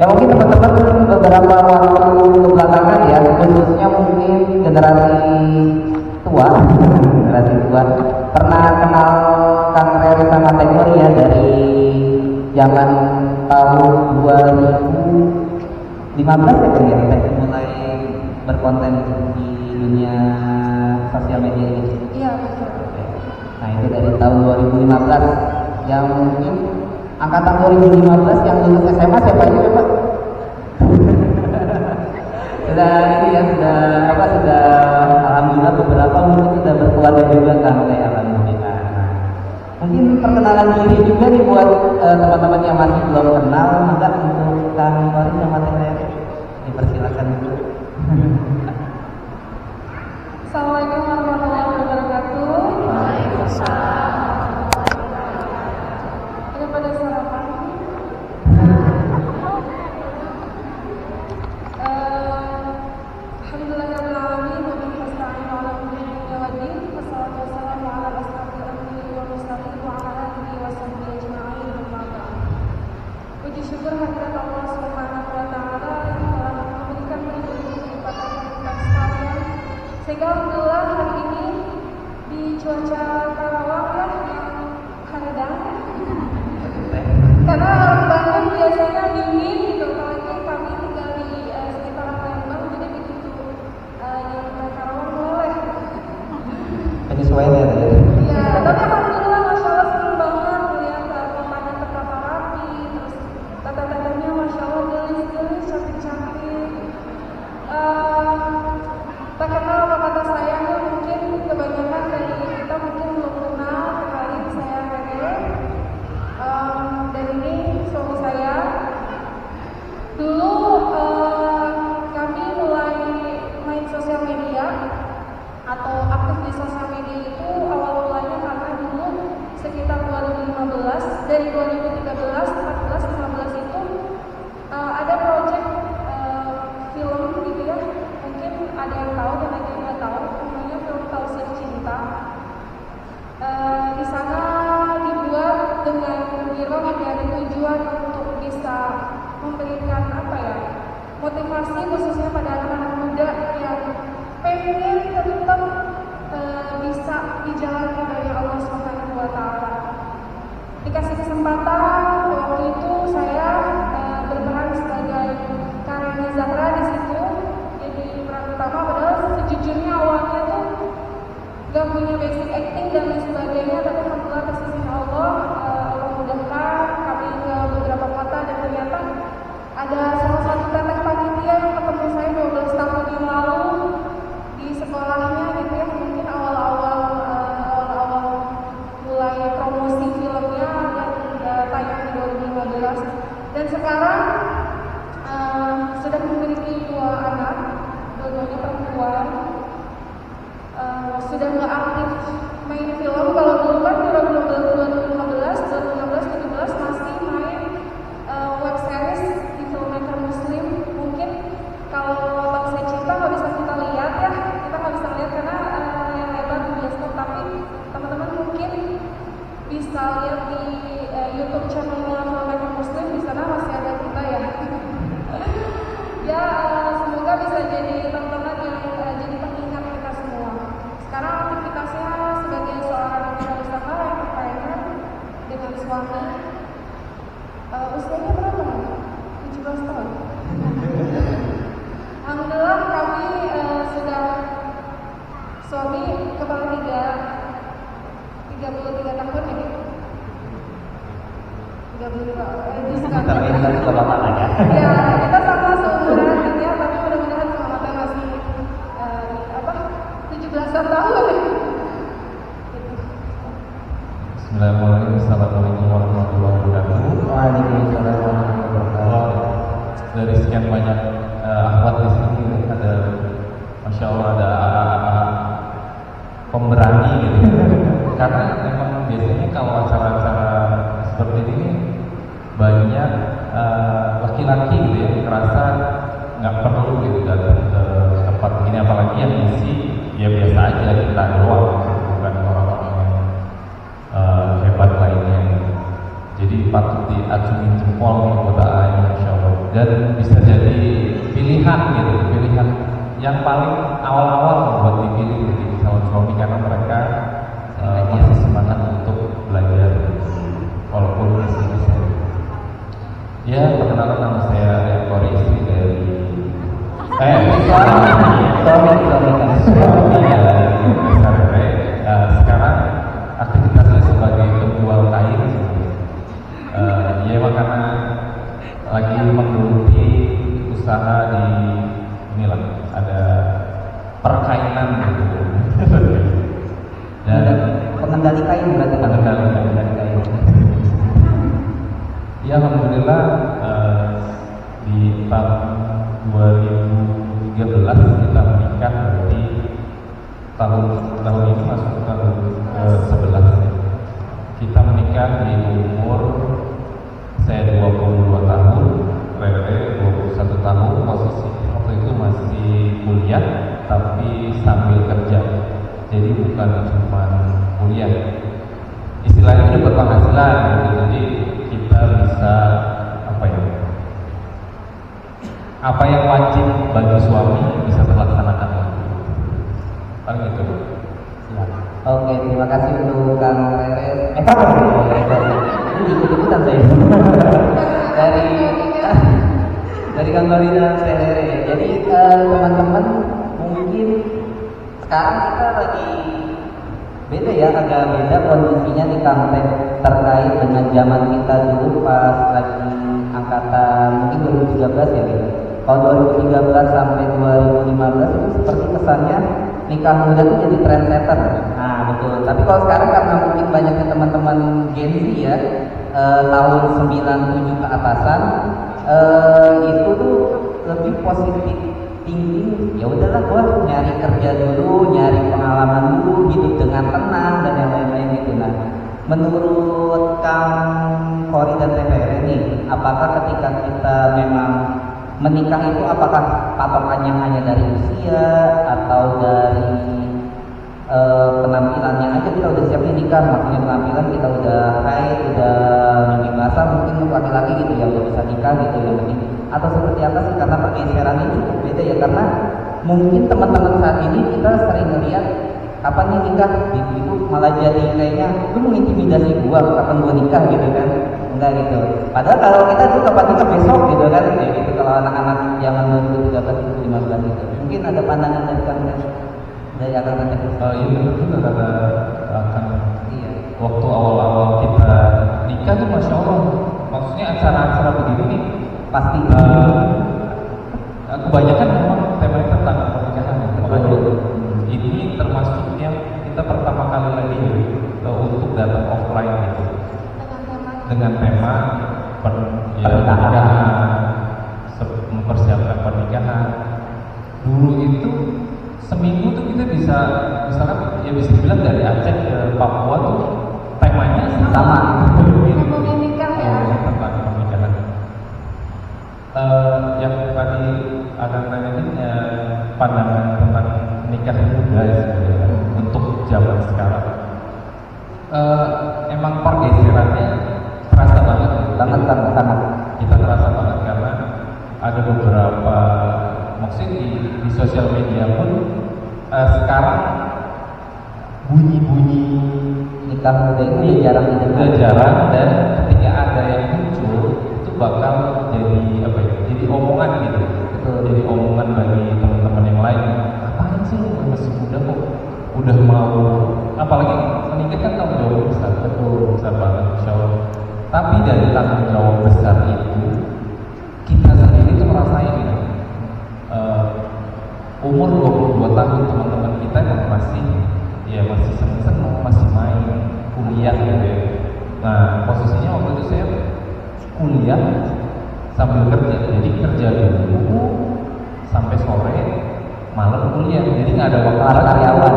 Ya mungkin teman-teman beberapa waktu kebelakangan ya, khususnya mungkin generasi tua, pernah kenal Kang Rere sama Tekor ya dari zaman tahun 2015 ya Kang ya, saya mulai berkonten di dunia sosial media ini. Iya betul. Nah itu dari tahun 2015 yang mungkin angkatan 2015 yang lulus SMA siapa aja coba? sudah ini ya sudah alhamdulillah beberapa mungkin sudah berkeluarga juga kan kayak alhamdulillah. Mungkin perkenalan diri juga nih buat teman-teman yang masih belum kenal, maka untuk Kang Warin sama Teh dipersilakan dulu. Assalamualaikum warahmatullahi wabarakatuh. Waalaikumsalam. Ada pada sarapan? Alhamdulillahirabbil alamin wa bihi nasta'in ala umuri dunya waddin. Wassalatu wassalamu ala asyrofil anbiya'i wal mursalin wa ala alihi wa sahbihi ajma'in. Amma ba'd. Puji syukur hadirat Allah Subhanahu wa taala yang telah memberikan melindungi kepada kita sekalian. Sehingga alhamdulillah hari ini di cuaca Karawang ya yang hadang. Karena orang Bandung biasanya dingin gitu, apalagi kami tinggal di sekitaran Lembang, jadi begitu di Karawang boleh. Penyesuaian ya tadi. Iya, tapi alhamdulillah masya Allah senang banget melihat kotanya tertata rapi, terus tata-tatanya masya Allah gelis-gelis, cantik-cantik. Tak kenal apa kata saya mungkin kebanyakan dari kita mungkin belum kenal, kenalin saya Rere. Dan ini suami saya. Dulu kami mulai main sosial media atau aktif di sosial media itu awal mulanya karena dulu sekitar 2015, dari 2013, 14, 15 itu ada project film gitu ya, mungkin ada yang tahu dan ada yang nggak tahu, namanya film Tausir Cinta. Di sana dibuat dengan girong dari tujuan untuk bisa memberikan apa ya, motivasi khususnya pada anak-anak muda yang pengen tetap bisa di jalan dari Allah Subhanahu wa taala. Dikasih kesempatan waktu itu saya berperan sebagai Kareni Zahra di situ jadi peran utama, padahal sejujurnya awalnya tuh gak punya basic acting dan lain sebagainya, tapi alhamdulillah kesini Allah mudahkan kami ke beberapa kota dan ternyata ada salah satu teteh panitia yang ketemu saya 12 tahun yang lalu di sekolahnya gitu ya, mungkin awal-awal mulai promosi filmnya dan tayang di 2015, dan sekarang sudah memiliki 2 anak, dua-duanya perempuan. Sudah nggak aktif main film. Kalau dulu kan 2015, 2017 masih main web series di filmmaker Muslim. Mungkin kalau Bangsa Cinta nggak bisa kita lihat ya, kita nggak bisa lihat karena yang lebar di bioskop. Tapi teman-teman mungkin bisa lihat di YouTube channelnya filmmaker Muslim, di sana masih ada kita ya. Ya semoga bisa jadi tontonan yang jadi pengingat kita semua. Sekarang aktivitasnya sebagai seorang wirausaha entrepreneur dengan suami. Usianya berapa? 17 tahun. Alhamdulillah kami sudah suami kepala 33 tahun ini. 32 Tapi ini kan juga bapak lah ya. Ya, kita sama seumuran gitu ya, tapi mudah-mudahan pengamatan masih 17 tahun. Bismillahirrahmanirrahim. Assalamualaikum warahmatullahi wabarakatuh. Waalaikumsalam warahmatullahi wabarakatuh. Dari sekian banyak akhwat di sini ada, masya Allah ada pemberani gitu. Karena memang biasanya kalau acara-acara seperti ini banyak laki-laki gitu ya, ngerasa nggak perlu gitu datang ke tempat begini, apalagi yang isi ya biasa aja kita doang, bukan orang-orang yang hebat lainnya. Jadi patut diacungi jempol nih buat Masya Allah. dan bisa jadi pilihan gitu, pilihan yang paling awal-awal buat dipilih jadi calon suami karena mereka masih semangat untuk belajar walaupun masih bisa. Ya, perkenalkan nama saya Rian Kori, istri dari suami dari SRW. Sekarang aktivitasnya sebagai penjual kain. Ya emang karena lagi menggeluti usaha di inilah ada perkainan gitu. Dan pengendali kain berarti kan? Pengendali kain. Ya alhamdulillah di tahun 2013 kita menikah, berarti tahun ini masuk ke tahun 11. Kita menikah di umur saya 22 tahun, Rere 21 tahun, posisi waktu itu masih kuliah tapi sambil kerja. Jadi bukan cuma kuliah, istilahnya itu berpenghasilan gitu. Jadi kita bisa apa yang wajib bagi suami bisa terlaksanakan. Paling itu. Ya. Oke, terima kasih untuk Kang Rere. Ini ikut-ikutan saya. dari Kang Lori dan Teh Rere. Jadi teman-teman mungkin sekarang kita lagi beda ya, agak beda kondisinya di Kang Teh terkait dengan zaman kita dulu pas lagi angkatan mungkin 2013 ya gitu. Kalau 2013 sampai 2015 itu seperti kesannya nikah muda itu jadi trendsetter. Nah betul. Tapi kalau sekarang karena mungkin banyaknya teman-teman Gen Z ya, tahun 97 ke atasan, itu tuh lebih positif tinggi. Ya udahlah, gua nyari kerja dulu, nyari pengalaman dulu, hidup dengan tenang dan yang lain-lain gitu. Nah, menurut Kang Kori dan Teh Rere nih, apakah ketika kita memang menikah itu apakah patokannya hanya dari usia atau dari penampilannya aja kita udah siap nikah? Maksudnya penampilan kita udah high, udah mimpi basah mungkin untuk laki-laki gitu ya udah bisa nikah gitu ya mungkin, atau seperti apa sih? Karena pergeseran ini cukup beda ya, karena mungkin teman-teman saat ini kita sering melihat kapan nih nikah gitu, itu malah jadi kayaknya lu mengintimidasi gua kapan gua nikah gitu kan. Enggak gitu. Padahal kalau kita tuh kapan nikah besok gitu kan, ya gitu. Kalau anak-anak zaman 2013 2015 gitu. Mungkin ada pandangan dari kalian dari akan-akan. Iya betul juga kata akan. Iya. Waktu awal-awal kita nikah tuh masya Allah, maksudnya acara-acara begini nih Pasti kebanyakan memang temanya tentang pernikahan. Makanya ini termasuk yang kita pertama kali lagi untuk datang offline gitu. Dengan tema pernikahan, mempersiapkan pernikahan. Dulu itu seminggu tuh kita bisa, misalkan ya bisa dibilang dari Aceh ke Papua tuh temanya sama. Ngomongin nikah ya. Tentang pernikahan. Yang tadi akan nanyain pandangan tentang nikah muda sebenarnya untuk zaman sekarang. Emang pergeserannya terasa banget. sangat. Kita terasa banget karena ada beberapa, maksudnya di sosial media pun sekarang bunyi-bunyi Nikah muda itu udah jarang didengar. udah jarang, dan ketika ada yang muncul itu bakal jadi apa ya? Jadi omongan gitu. Betul. Jadi omongan bagi teman-teman yang lain. Apaan sih masih muda kok udah mau, apalagi menikah kan tanggung jawab besar, besar banget insya Allah. Tapi dari tanggung jawab besar itu kita sendiri tuh merasain ya. Umur 22 tahun teman-teman kita yang masih seneng-seneng, masih main, kuliah gitu ya. Nah posisinya waktu itu saya kuliah sambil kerja, jadi kerja dulu sampai sore, malam kuliah, jadi nggak ada waktu Para karyawan.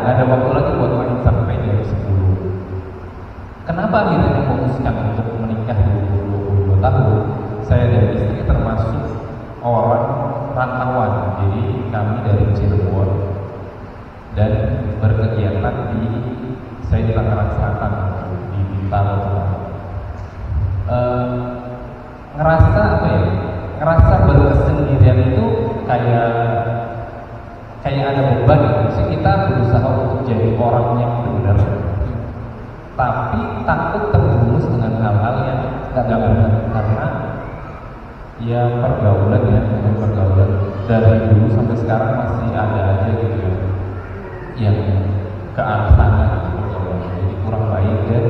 nggak ada waktu lagi buat main sampai jam 10. Kenapa akhirnya memutuskan untuk menikah di umur 22 tahun? Saya dan istri termasuk orang rantauan, jadi kami dari Cirebon dan berkegiatan saya di Tangerang Selatan, di Bintaro. ngerasa apa ya, ngerasa bersendirian itu kayak ada beban gitu. Jadi kita berusaha untuk jadi orang yang benar, tapi takut terjerumus dengan hal-hal yang nggak benar, karena ya pergaulan dari dulu sampai sekarang masih ada aja gitu ya, yang ke arah sana gitu pergaulan. Jadi kurang baik, dan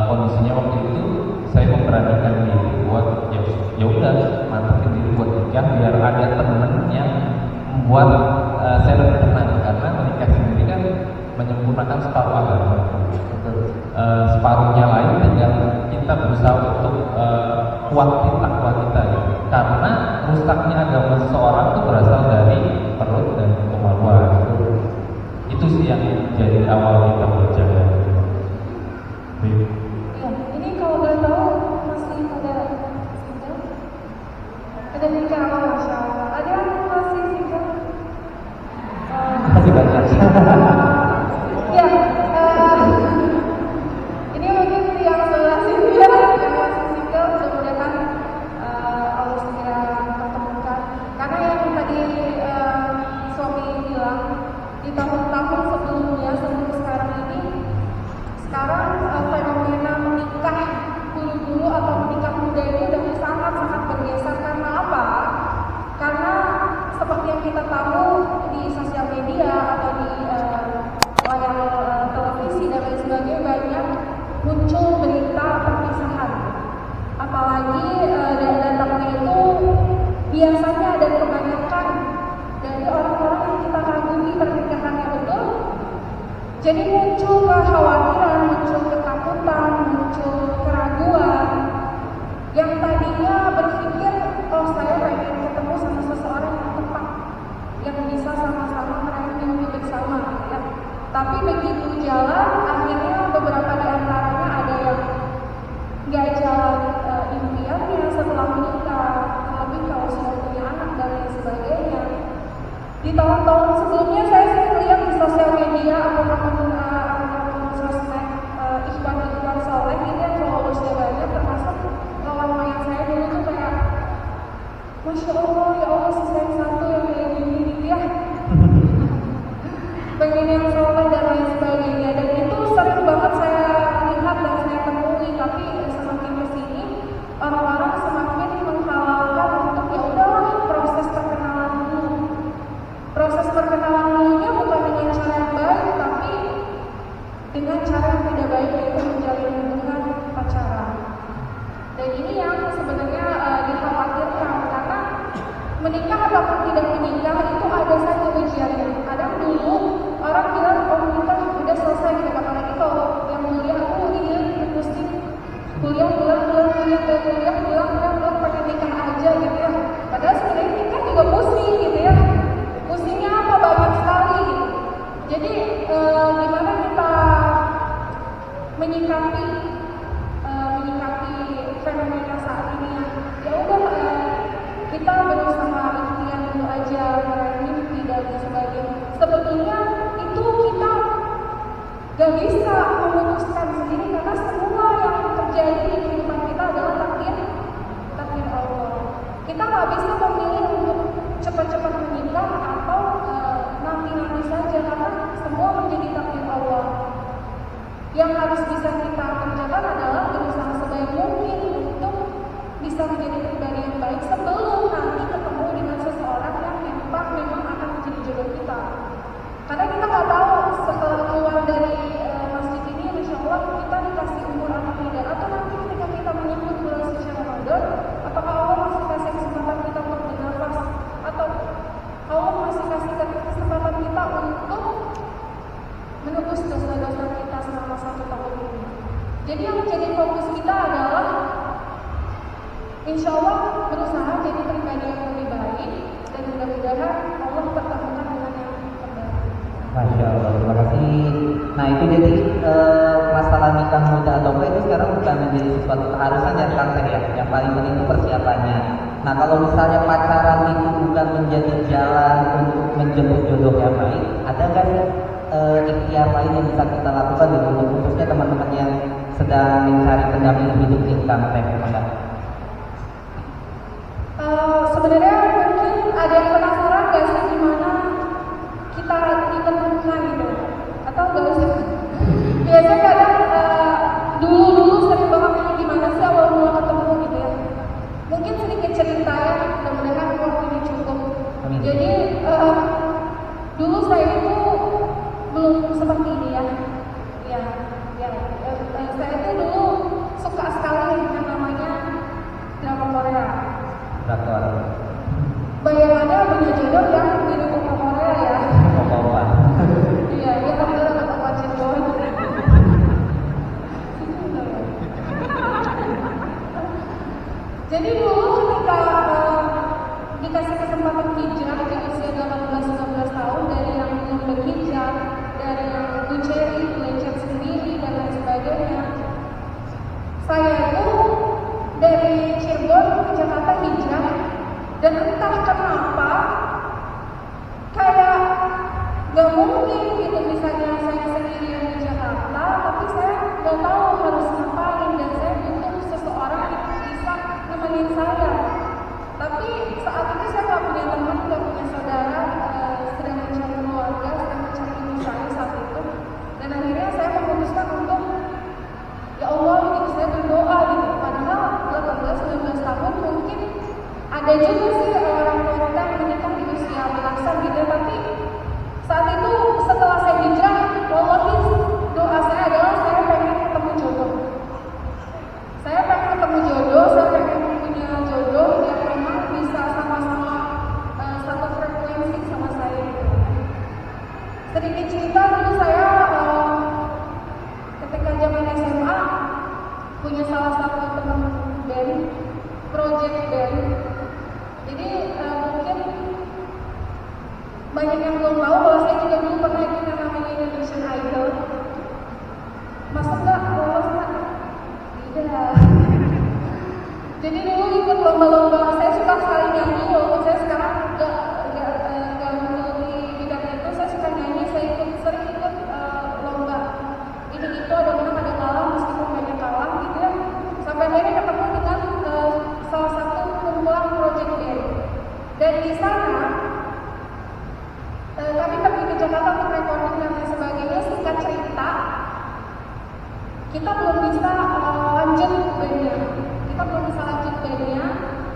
kondisinya waktu itu saya memberanikan diri buat ya udah mantapin diri buat nikah biar ada temen yang membuat saya lebih tenang, karena menikah sendiri kan menyempurnakan separuh agama. Separuhnya lain tinggal kita berusaha untuk kuatin takwa kita ya. Karena rusaknya agama seseorang itu berasal dari perut dan kemaluan. Itu sih yang jadi awal kita berjalan. Ya, ini kalau boleh tahu masih ada single? Ada nikah apa Masya Allah? Ada yang masih single? Masih banyak. Ya, ini mungkin yang sebelah sini ya, yang masih single, mudah-mudahan Allah segera mempertemukan. Karena yang tadi suami bilang, di tahun-tahun sebelumnya, sebelum sekarang ini, sekarang fenomena menikah dulu atau menikah muda ini udah sangat-sangat bergeser. Karena apa? Karena seperti yang kita tahu di sosial media atau di layar televisi dan lain sebagainya, banyak muncul berita perpisahan. Apalagi datangnya itu biasanya ada kebanyakan dari orang-orang yang kita kagumi pernikahannya betul. Jadi muncul kekhawatiran, muncul ketakutan, muncul keraguan. Yang tadinya berpikir, oh saya pengen ketemu sama seseorang yang tepat, yang bisa sama-sama meraih mimpi bersama, ya. Tapi begitu jalan, akhirnya beberapa di antaranya ada yang nggak jalan impiannya setelah menikah, terlebih kalau sudah punya anak dan lain sebagainya. Di tahun-tahun sebelumnya saya sering lihat di sosial media akun-akun sosmed ikhwan soleh ini yang followersnya banyak, termasuk lawan main saya dulu tuh kayak Masya Allah, ya Allah si saya satu yang kayak gini gitu ya, pengen yang soleh dan lain sebagainya. Dan itu sering banget saya lihat dan saya temui. Tapi semakin kesini orang-orang semakin menghalalkan untuk ya udahlah proses perkenalan dulu. Proses perkenalan dulunya bukan dengan cara yang baik, tapi dengan cara yang tidak baik, yaitu menjalin hubungan pacaran. Dan ini yang sebenarnya dikhawatirkan, karena menikah ataupun tidak menikah itu ada saja ujiannya. Kadang dulu orang bilang oh menikah udah selesai gitu, apalagi kalau yang mulia aku ini pusing kuliah pulang pakai nikah aja gitu ya. Padahal sebenarnya nikah juga pusing gitu ya. Pusingnya apa? Banyak sekali gitu. Jadi gimana kita menyikapi fenomena saat ini? Ya udah kita berusaha ikhtiar dulu aja, meraih mimpi dan sebagainya. Sebetulnya itu kita gak bisa memutuskan sendiri, karena semua yang terjadi di kehidupan kita adalah takdir Allah. Kita gak bisa memilih untuk cepat-cepat menikah atau nanti saja, karena semua menjadi takdir Allah. Yang harus bisa kita kerjakan adalah berusaha sebaik mungkin untuk bisa menjadi pribadi yang baik sebelum nanti ketemu dengan seseorang yang memang akan menjadi jodoh kita. Karena kita nggak tahu setelah keluar dari masjid ini, insya Allah kita dikasih umur atau tidak, atau nanti ketika kita menyebut bulan suci Ramadan, apakah Allah masih kasih kesempatan kita untuk bernafas, atau Allah masih kasih kesempatan kita untuk menebus dosa-dosa kita selama 1 tahun ini. Jadi yang menjadi fokus kita adalah insya Allah berusaha jadi pribadi yang lebih baik, dan mudah-mudahan Allah pertemukan dengan yang terbaik. Masya Allah, terima kasih. Nah itu jadi masalah nikah muda atau enggak itu sekarang bukan menjadi sesuatu keharusan ya Kang Teh ya. Yang paling penting itu persiapannya. Nah kalau misalnya pacaran itu bukan menjadi jalan untuk menjemput jodoh yang baik, ada nggak sih ikhtiar lain yang bisa kita lakukan dengan khususnya teman-teman yang sedang mencari pendamping hidup di Kang Teh? Sebenarnya mungkin ada yang penasaran gak sih gimana kita ditemukan gitu, atau gak usah? Biasanya kadang dulu sering banget nanya gimana sih awal mula ketemu gitu ya. Mungkin sedikit cerita ya, mudah-mudahan waktu ini cukup. Amin. Jadi dulu saya itu belum seperti ini ya. Saya itu dulu suka sekali yang namanya drama Korea. Drakor. Bayangannya punya jodoh yang mirip drama Korea ya. Pokoknya. Iya, dia kan dulu dapat wajib doang. Jadi dulu ketika dikasih kesempatan hijrah di usia 18-19 tahun, dari yang belum berhijab, dari yang buceri, belajar sendiri dan lain sebagainya, saya itu dari Cirebon ke Jakarta hijrah, dan entah kenapa kayak gak mungkin gitu misalnya saya sendirian di Jakarta, tapi saya gak tahu harus ngapain dan saya butuh seseorang yang bisa nemenin saya. Tapi saat itu saya gak punya teman, gak punya saudara, sedang mencari keluarga, sedang mencari ibu saya saat itu. Dan akhirnya saya memutuskan untuk ya Allah gitu, saya berdoa gitu. Padahal 18-19 tahun mungkin ada juga sih orang tua kita yang menikah di usia belasan gitu, tapi saat itu setelah saya hijrah, wallahi doa saya adalah saya pengen ketemu jodoh. Saya pengen ketemu jodoh, saya pengen punya jodoh yang memang bisa sama-sama satu frekuensi sama saya gitu. Sedikit cerita, dulu saya ketika zaman SMA punya salah satu teman band, project band. Jadi mungkin banyak yang belum tahu bahwa saya juga dulu pernah ikut yang namanya Indonesian Idol. Masuk nggak? Lolos nggak? Tidak. Jadi dulu ikut lomba-lomba, saya suka sekali nyanyi, walaupun saya sekarang nggak menggeluti bidang itu. Saya suka nyanyi, saya sering ikut lomba. Itu ada menang ada kalah, meskipun banyak kalah gitu ya. Sampai akhirnya ketemu dengan salah satu kumpulan project band. Dan di sana kami pergi ke Jakarta untuk recording dan lain sebagainya. Singkat cerita, kita belum bisa lanjut bandnya.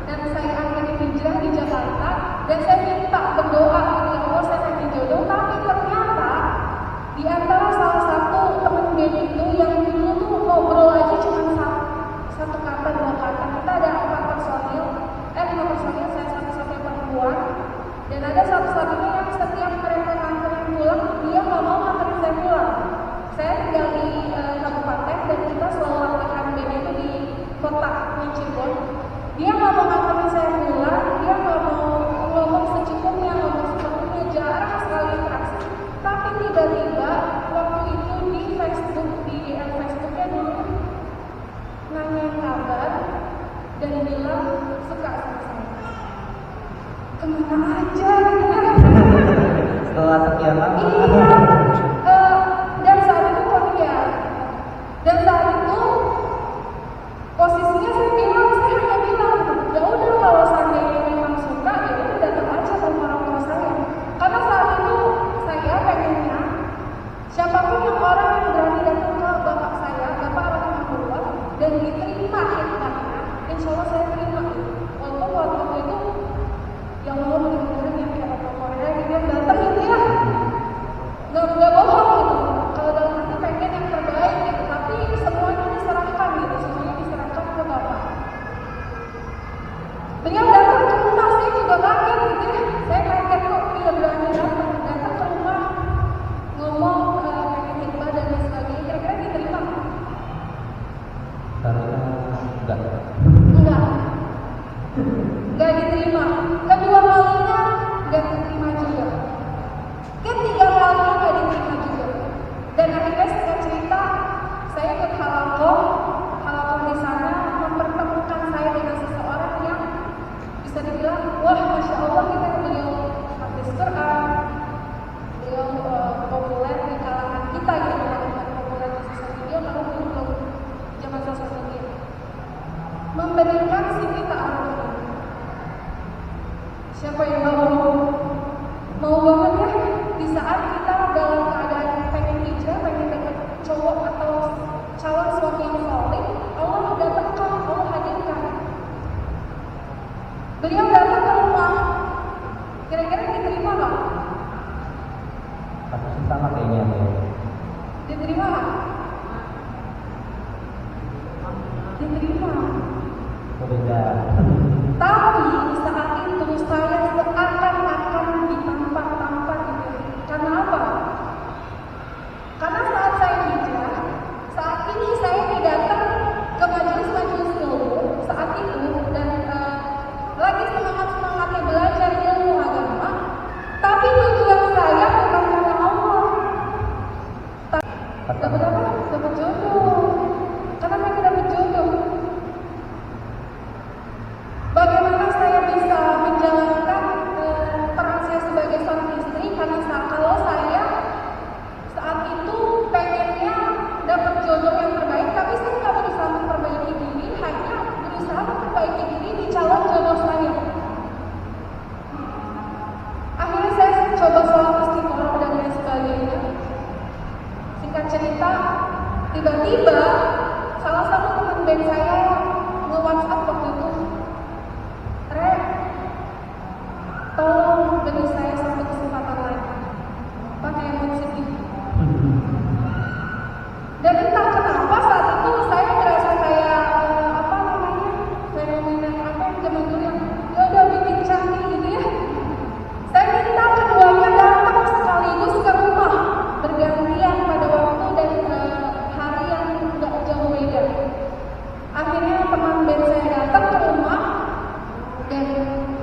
Dan saya akhirnya hijrah di Jakarta. Dan saya minta berdoa gitu ya Allah, saya pengen jodoh. Tapi ternyata di antara salah satu teman band itu yang dulu tuh ngobrol aja cuma satu kata, dua kata. Kita ada 5 personil, saya satu-satunya perempuan. Dan ada satu-satunya yang setiap mereka nganterin pulang, dia nggak mau nganterin saya pulang. Saya tinggal di kabupaten dan kita selalu latihan band itu di kota Cirebon. Dia nggak mau nganterin saya pulang, dia nggak mau ngomong secukupnya, ngomong secukupnya, jarang sekali interaksi. Tapi tiba-tiba waktu itu di Facebook, di DM Facebooknya dulu nanya kabar dan bilang suka sama saya. Kemana aja gitu kan? Setelah sekian lama. Iya. Dan saat itu Korea. Dan saat itu posisinya saya hanya bilang, ya udah kalau seandainya memang suka, ya udah datang aja ke rumah orang tua saya. Karena saat itu saya pengennya siapapun yang orang yang berani datang ke bapak saya, bapak almarhum, dan diterima hikmahnya, insya Allah saya terima. Walaupun waktu itu yang Allah mudah-mudahan yang kayak orang Korea gitu yang datang gitu ya, nggak bohong gitu. Kalau dalam hati pengen yang terbaik gitu, tapi semuanya diserahkan gitu, semuanya diserahkan ke bapak. Beliau datang ke rumah, saya juga kaget gitu ya. Saya kaget kok dia berani datang ke rumah, ngomong pengen hikmah dan lain sebagainya. Kira-kira diterima? Enggak diterima. Kedua kalinya enggak diterima juga. Ketiga kalinya enggak diterima juga. Dan akhirnya singkat cerita, saya ikut halakoh di sana mempertemukan saya dengan seseorang yang bisa dibilang, wah masya Allah kita beliau hafiz Quran, beliau populer di kalangan kita gitu, bukan populer di sosial media, kalau belum zaman sosial media. Memberikan CV ta'aruf. Siapa yang mau banget ya di saat kita dalam keadaan pengen hijrah, pengen deket cowok atau calon suami yang soleh, Allah datangkan, Allah hadirkan. Beliau datang ke rumah, kira-kira diterima nggak? Pasti sama kayaknya. Diterima nggak? Diterima. Beda. Tapi saat itu saya seakan-akan ditampar-tampar gitu. Karena apa? Karena saat saya hijrah, saat ini saya datang ke majelis-majelis ilmu saat itu dan lagi semangat-semangatnya belajar ilmu agama. Tapi tujuan saya bukan karena Allah. Dapat apa? Dapat jodoh. Karena mereka dapat jodoh. Bagaimana saya bisa menjalankan peran saya sebagai seorang istri karena kalau saya saat itu pengennya dapat jodoh yang terbaik, tapi saya nggak berusaha memperbaiki diri, hanya berusaha memperbaiki diri di calon jodoh saya. Akhirnya saya coba sholat istiqoroh dan lain sebagainya. Singkat cerita, tiba-tiba salah satu teman band saya nge-WhatsApp waktu itu, "Re, tolong beri saya satu kesempatan lagi." Pakai emosi ini. Dan entah kenapa saat itu saya merasa kayak apa namanya fenomena apa yang zaman dulu yang ya udah bikin cantik gitu ya. Saya minta keduanya datang sekaligus ke rumah bergantian pada waktu dan hari yang nggak jauh beda. Akhirnya teman band saya datang ke rumah dan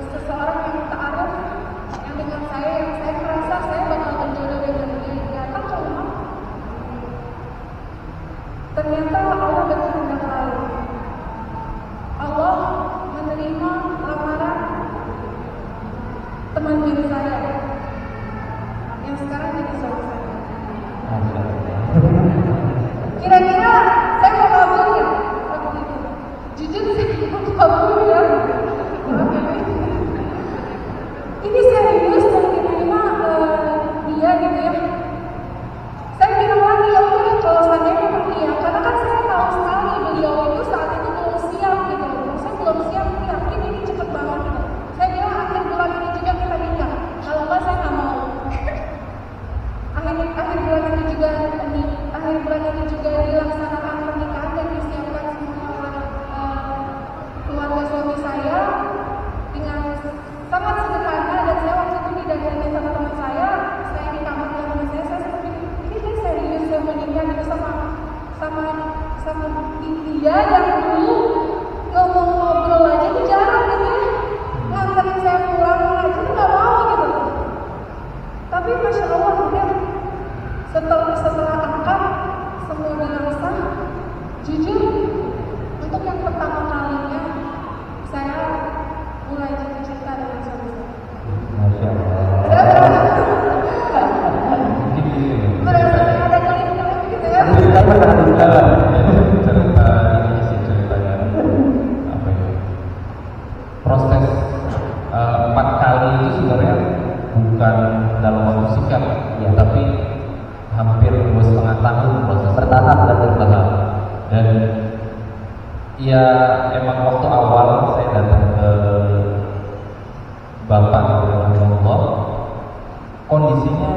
seseorang yang ta'aruf yang dengan saya yang saya merasa saya bakal berjodoh dengan dia datang ke rumah. Ternyata Allah berkehendak lain. Allah menerima lamaran teman band saya yang sekarang jadi suami saya. Kira-kira saya mau kabur ya waktu itu? Jujur saya mau kabur ya. Ini serius dan diterima dia gitu ya. Saya bilang lagi ya udah kalau seandainya memang iya, karena kan saya tahu sekali beliau itu saat itu belum siap gitu. Saya belum siap, yakin ini cepet banget gitu. Saya bilang akhir bulan ini juga kita nikah. Kalau enggak saya nggak mau. Akhir bulan itu juga dilaksanakan pernikahan dan disiapkan semuanya oleh keluarga suami saya dengan sangat sederhana, dan saya waktu itu didandanin sama teman saya di kamar dengan teman saya seperti ini kan serius saya menikah gitu sama dia yang dulu ngobrol aja itu jarang gitu ya, nganterin saya pulang aja itu nggak mau gitu. Tapi masya Allah udah setelah akad semua bilang sah. Jujur untuk yang pertama kalinya saya mulai jatuh cinta dengan suami saya. Masya Allah. Berasa ada kelip-kelip gitu ya. Cerita ini sih ceritanya apa ya? Proses 4 kali itu sebenarnya bukan dalam waktu singkat ya, tapi hampir 2,5 tahun proses Bertahap bertahap. dan ya emang waktu awal saya datang ke Bapak Allah, kondisinya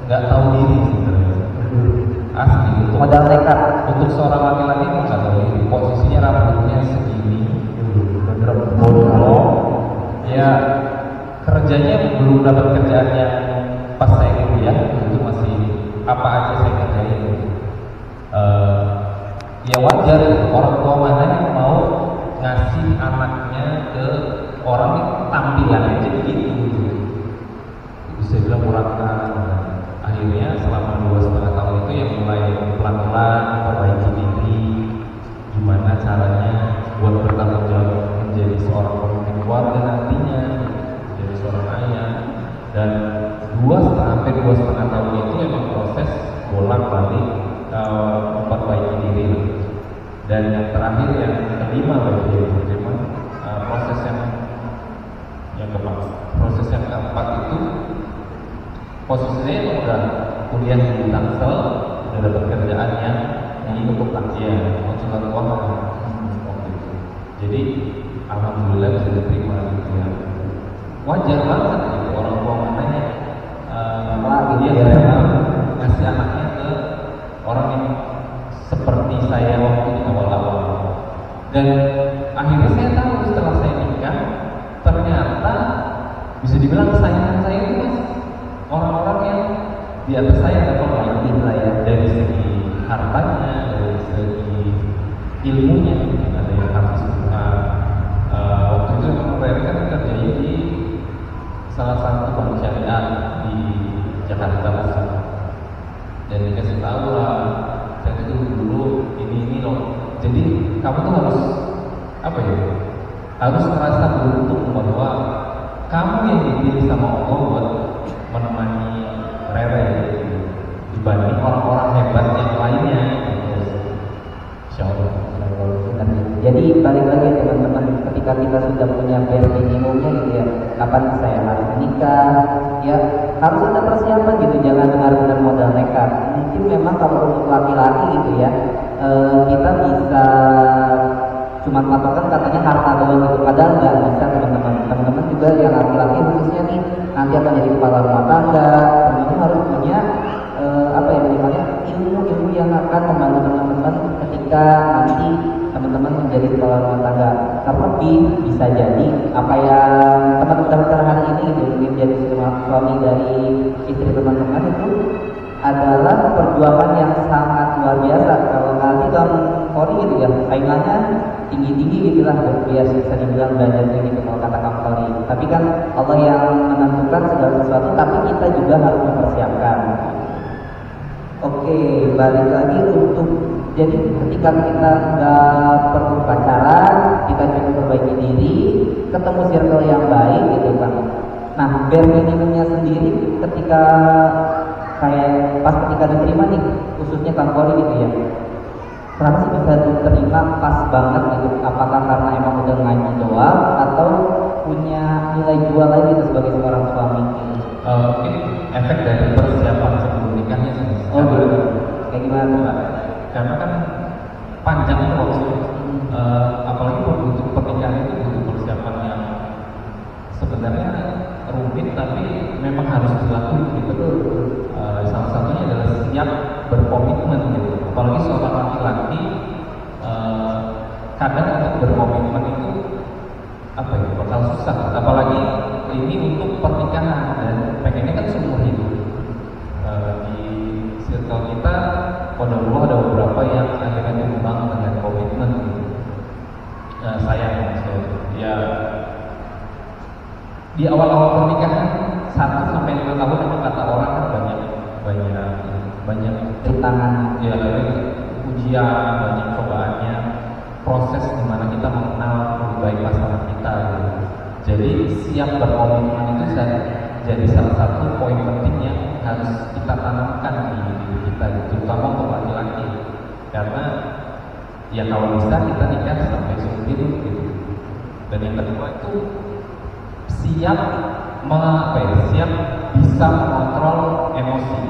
nggak tahu diri sebenarnya, asli Modal nekat. untuk seorang laki-laki itu nggak tahu diri, posisinya rambutnya segini, ya kerjanya belum dapat kerjaan yang pas saya kuliah itu masih apa aja saya kerjain. Ya wajar orang tua mana yang mau ngasih anaknya ke orang yang tampilannya jadi gitu. Bisa bilang murahkan. Akhirnya selama 2,5 tahun itu yang mulai pelan-pelan memperbaiki diri, gimana caranya buat bertanggung jawab menjadi seorang pemimpin keluarga nantinya, menjadi seorang ayah. Dan hampir 2,5 tahun itu emang proses bolak-balik memperbaiki diri. Dan yang terakhir yang kelima bagi diri, proses yang keempat. posisi saya itu udah kuliah di Tangsel, udah dapat kerjaan yang cukup lancar, konsultan keuangan waktu itu. Jadi alhamdulillah bisa diterima gitu ya. Wajar banget gitu orang tua nanya, dia saya ngasih anaknya ke orang yang seperti saya waktu di awal-awal. Dan akhirnya saya tahu setelah saya nikah, ternyata bisa dibilang saingan saya itu mas orang-orang yang di atas saya level lain lah ya, dari segi hartanya, dari segi ilmunya. Ada yang hafiz Quran. Waktu itu mereka kan kerjanya di salah satu bank syariah di Jakarta Pusat. Dan dikasih tahu lah, saya itu dulu ini loh. Jadi kamu tuh harus apa ya? Harus merasa beruntung bahwa kamu yang dipilih sama Allah buat menemani Rere gitu, dibanding orang-orang hebat yang lainnya. Insya Allah. Jadi balik lagi teman-teman, ketika kita sudah punya bare minimumnya gitu ya, kapan saya harus menikah, ya harus ada persiapan gitu, jangan benar-benar modal nekat. Mungkin memang kalau untuk laki-laki gitu ya, kita bisa cuma patokan katanya harta doang gitu, padahal nggak bisa teman-teman. Teman-teman juga yang laki-laki khususnya nih nanti akan jadi kepala rumah tangga, teman-teman harus punya apa ya namanya ilmu-ilmu yang akan membantu teman-teman ketika nanti teman-teman menjadi kepala rumah tangga. Terlebih bisa jadi apa yang teman-teman dapatkan hari ini gitu, ingin jadi suami dari istri teman-teman itu adalah perjuangan yang sangat luar biasa. Kalau nanti kamu Kori gitu ya, saingannya tinggi-tinggi gitu lah, biasa bisa dibilang belajar gitu kalau kata kamu Kori. Tapi kan Allah yang menentukan segala sesuatu, tapi kita juga harus mempersiapkan. Oke, balik lagi untuk jadi ketika kita nggak perlu pacaran, kita juga perbaiki diri, ketemu circle yang baik gitu kan. Nah, bare minimumnya sendiri ketika ketika diterima nih, khususnya Kang Kori gitu ya. Kenapa sih bisa diterima pas banget gitu? Apakah karena emang udah ngaji doang atau punya nilai jual lain gitu sebagai seorang suami? Mungkin efek dari persiapan sebelum nikahnya sih. Oh gitu. Kayak gimana? Karena kan panjang proses, apalagi untuk pernikahan itu butuh persiapan yang sebenarnya rumit tapi memang harus dilakukan gitu. Salah satunya adalah siap berkomitmen gitu. Apalagi seorang laki-laki kadang untuk berkomitmen itu apa ya bakal susah. Apalagi ini untuk pernikahan dan pengennya kan seumur hidup. Di circle kita Qadarullah ada beberapa yang akhirnya diundang dengan komitmen gitu. Sayang ya di awal-awal pernikahan 1 sampai 5 tahun memang kata orang kan banyak Rintangan, ya ujian, banyak cobaannya, proses dimana kita mengenal lebih baik pasangan kita gitu. Jadi siap berkomitmen itu jadi salah satu poin penting yang harus kita tanamkan di diri kita, terutama untuk laki-laki. Karena ya kalau bisa kita nikah sampai seumur hidup gitu. Dan yang kedua itu siap siap bisa mengontrol emosi.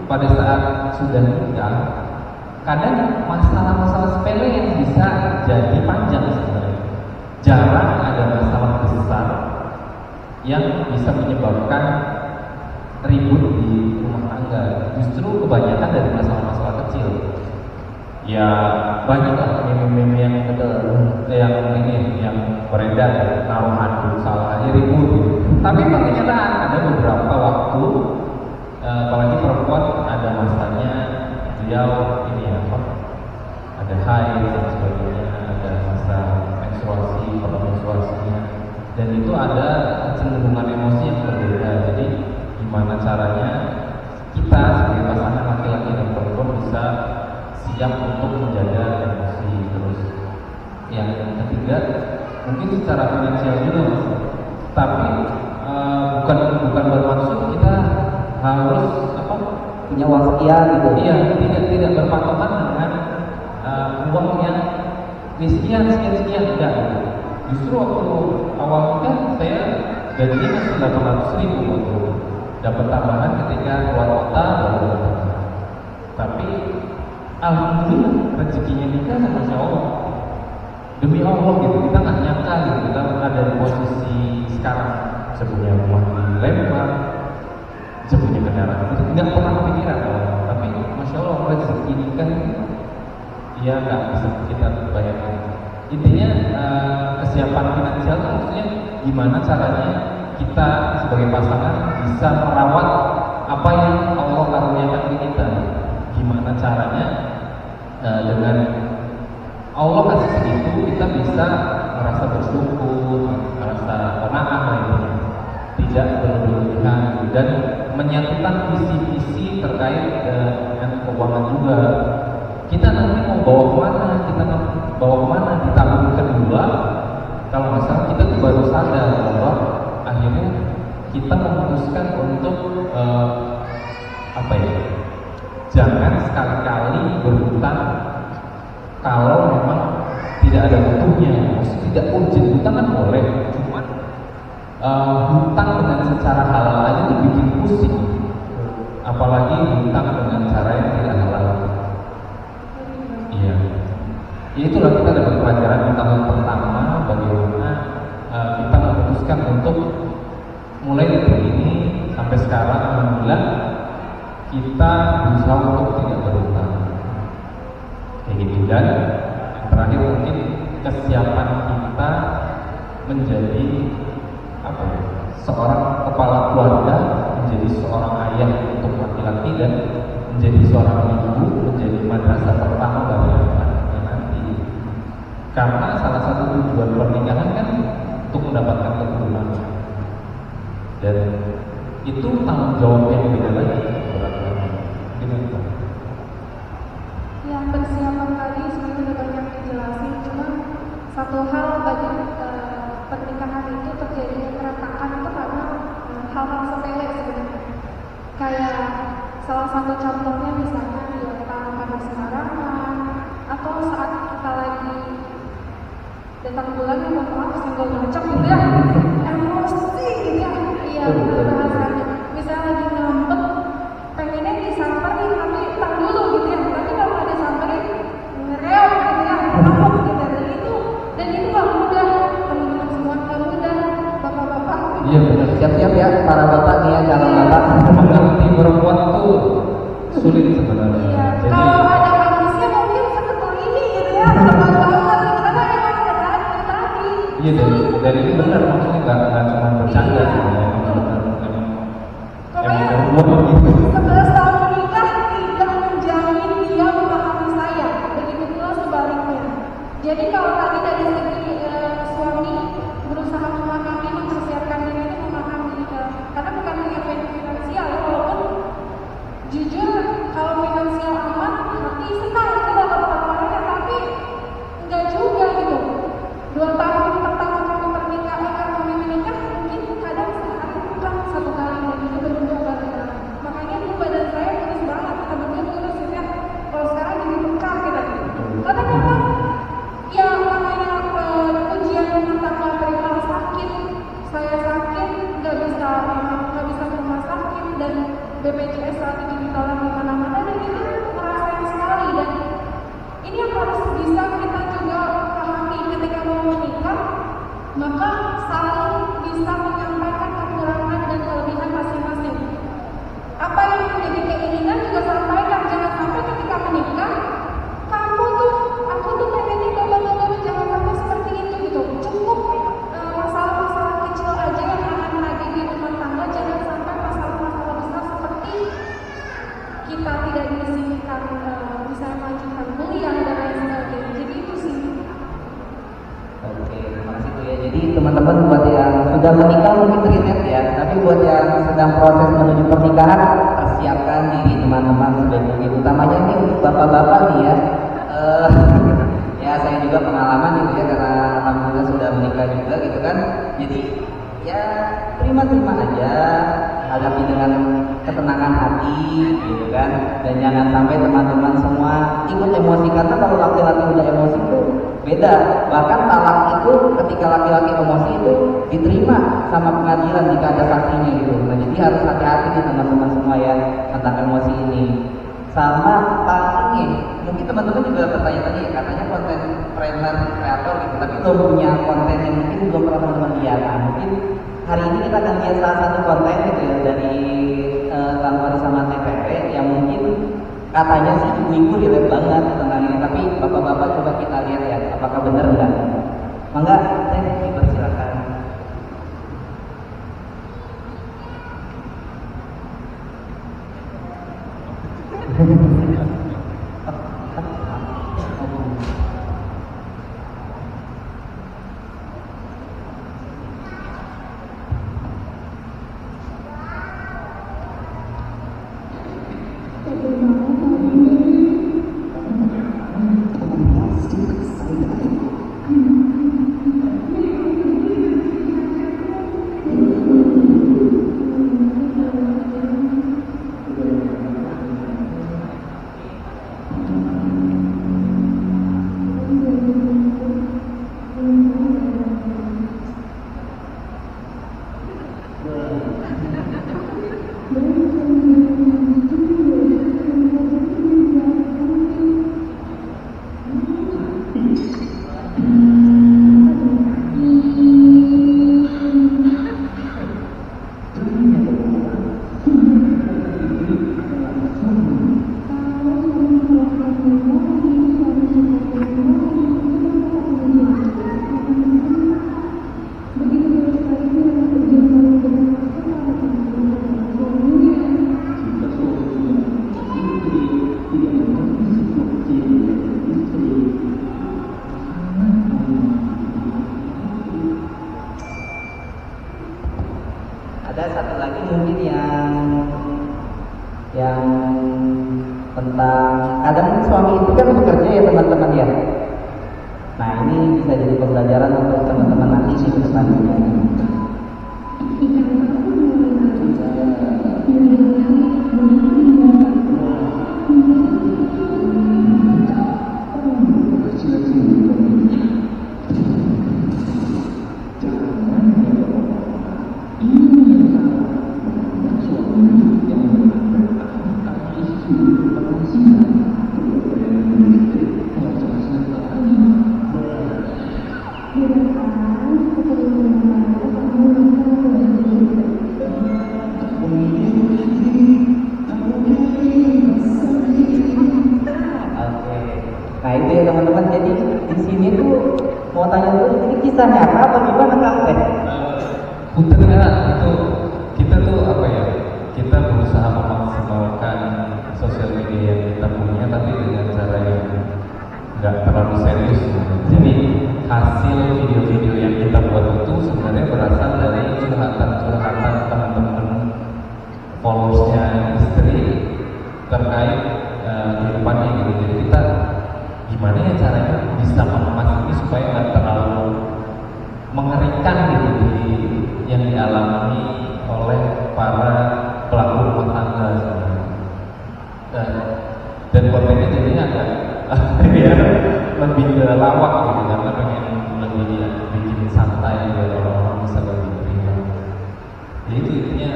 Pada saat sudah nikah, kadang masalah-masalah sepele yang bisa jadi panjang sebenarnya. Jarang ada masalah besar yang bisa menyebabkan ribut di rumah tangga. Justru kebanyakan dari masalah-masalah kecil. Ya banyak lah meme-meme yang beredar, naruh handuk salah aja ribut gitu. Tapi kenyataan ada beberapa waktu, apalagi perempuan ada masanya beliau ini ada haid dan sebagainya, ada masa menstruasi, pada menstruasinya, dan itu ada kecenderungan emosi yang berbeda. Jadi gimana caranya kita sebagai pasangan laki-laki dan perempuan bisa siap untuk menjaga emosi. Terus yang ketiga mungkin secara finansial juga mas, tapi bukan bermaksud kita harus punya uang sekian gitu. Iya, tidak berpatokan dengan uang yang sekian enggak. Justru waktu awal nikah saya gajinya masih 800.000 waktu dapat tambahan ketika keluar kota baru dapat tambahan. Tapi alhamdulillah rezekinya nikah masya Allah. Demi Allah gitu, kita nggak nyangka gitu, kita ada di posisi sekarang, bisa punya rumah di Lembang, bisa punya kendaraan, itu nggak pernah kepikiran. Tapi masya Allah rezeki nikah ya nggak bisa kita bayangkan. Intinya kesiapan finansial itu maksudnya gimana caranya kita sebagai pasangan bisa merawat apa yang Allah karuniakan ke kita. Gimana caranya dengan Allah kasih segitu kita bisa merasa bersyukur, merasa qanaah lainnya, tidak berlebihan dan menyatukan visi-visi terkait dengan keuangan juga. Kita nanti mau bawa kemana? Kita mau bawa kemana? Di tahun kedua, kalau nggak salah kita baru sadar bahwa akhirnya kita memutuskan untuk apa ya? Jangan sekali-kali berhutang kalau memang tidak ada butuhnya, maksudnya tidak urgent. Hutang kan boleh, cuman hutang dengan secara halal aja itu bikin pusing, apalagi hutang dengan cara yang tidak halal. Iya, ya itulah kita dapat pelajaran di tahun pertama bagaimana kita memutuskan untuk mulai dari ini sampai sekarang alhamdulillah kita berusaha untuk tidak berhutang. Kayak gitu. Dan yang terakhir mungkin kesiapan kita menjadi apa ya, seorang kepala keluarga, menjadi seorang ayah untuk laki-laki dan menjadi seorang ibu, menjadi madrasah pertama bagi anak-anaknya nanti. Karena salah satu tujuan pernikahan kan untuk mendapatkan keturunan, dan itu tanggung jawab yang beda lagi. Yang persiapan tadi sebenarnya udah banyak dijelasin, cuma satu hal bagi pernikahan itu terjadinya keretakan itu karena hal-hal sepele sebenarnya. Kayak salah satu contohnya misalnya ya pada sembarangan, atau saat kita lagi datang bulan yang maaf senggol ngacak gitu ya, emosi gitu ya, iya bahasanya. Misalnya lagi ngambek, pengennya disamperin tapi tak dulu gitu ya, tapi kalau nggak disamperin ngereok gitu ya, ngambek gitu. Dan itu nggak mudah, teman-teman semua nggak mudah, bapak-bapak. Iya benar, siap-siap ya para bapak nih ya, calon bapak. Mengerti perempuan tuh sulit sebenarnya. Iya, Jadi kalau ada habisnya mungkin seperti ini gitu ya, sama banget karena emang keadaan tadi. iya dari ini benar, maksudnya nggak cuma bercanda sebenarnya, emang benar gitu. 11 tahun menikah tidak menjamin dia memahami saya, begitu pula sebaliknya. Jadi kalau tadi dari segi suami berusaha memahami, mempersiapkan diri itu memahami, karena bukan hanya finansial ya, walaupun jujur kalau finansial aman hati senang itu dapat apa-apanya, tapi enggak juga gitu. 2 tahun pertama kami pernikahan, kami menikah mungkin kadang sehari bukan 1 kali dan itu berdua kali. Makanya itu badan saya kurus banget, kita berdua kurus gitu ya. Kalau sekarang jadi pekar kita. Karena memang ya namanya ujian rumah tangga perihal sakit, saya sakit nggak bisa ke rumah sakit dan BPJS saat ini ditolak di mana-mana, dan itu ngerasain sekali. Dan ini yang harus bisa kita juga pahami ketika mau menikah, maka saling bisa menyampaikan kekurangan dan kelebihan masing-masing. Apa yang menjadi keinginan juga sampaikan, jangan sampai ketika menikah aku tuh pengen nikah baru-baru, jangan sampai seperti itu gitu. Cukup masalah-masalah kecil aja yang akan lagi di rumah tangga, jangan sampai masalah-masalah besar seperti kita tidak diizinkan bisa melanjutkan kuliah dan lain sebagainya. Jadi itu sih. Oke, terima kasih Bu ya. Jadi teman-teman buat yang sudah menikah mungkin relate ya, tapi buat yang sedang proses menuju pernikahan, persiapkan diri teman-teman sudah mungkin, utamanya nih untuk bapak-bapak nih ya. Ya saya juga pengalaman gitu ya, karena alhamdulillah sudah menikah juga gitu kan. Jadi ya terima-terima aja, hadapi dengan ketenangan hati gitu kan, dan jangan sampai teman-teman semua ikut emosi, karena kalau laki-laki udah emosi itu beda. Bahkan talak itu ketika laki-laki emosi itu diterima sama pengadilan jika ada saksinya gitu. Nah jadi harus hati-hati nih teman-teman semua ya tentang emosi ini. Sama paling mungkin teman-teman juga bertanya tadi ya, katanya konten trainer kreator gitu, tapi belum punya konten yang mungkin belum pernah teman-teman lihat. Nah, mungkin hari ini kita akan lihat salah satu konten gitu ya dari Kang Wari sama TPP yang mungkin katanya sih ibu-ibu relate banget tentang ini, tapi bapak-bapak coba kita lihat ya apakah benar enggak. Mangga, saya dipersilakan. Ada satu lagi mungkin yang tentang kadang suami itu kan bekerja ya teman-teman ya. Nah ini bisa jadi pembelajaran untuk teman-teman nanti di depannya. Nah itu ya teman-teman, jadi di sini tuh mau tanya dulu ini kisah nyata atau gimana Kang Teh? Puntennya itu kita tuh apa ya? Kita berusaha memaksimalkan sosial media yang kita punya, tapi dengan cara yang nggak terlalu serius. Jadi hasil video-video yang kita buat itu sebenarnya berasal dari curhatan-curhatan teman-teman followersnya istri terkait kehidupannya gitu. Jadi kita gimana ya caranya bisa mengemas ini supaya nggak terlalu mengerikan gitu yang dialami oleh para pelaku rumah tangga sebenarnya. Dan kontennya jadinya agak ya, lebih ke lawak gitu karena pengen lebih bikin santai biar orang-orang bisa lebih terima. Jadi itu intinya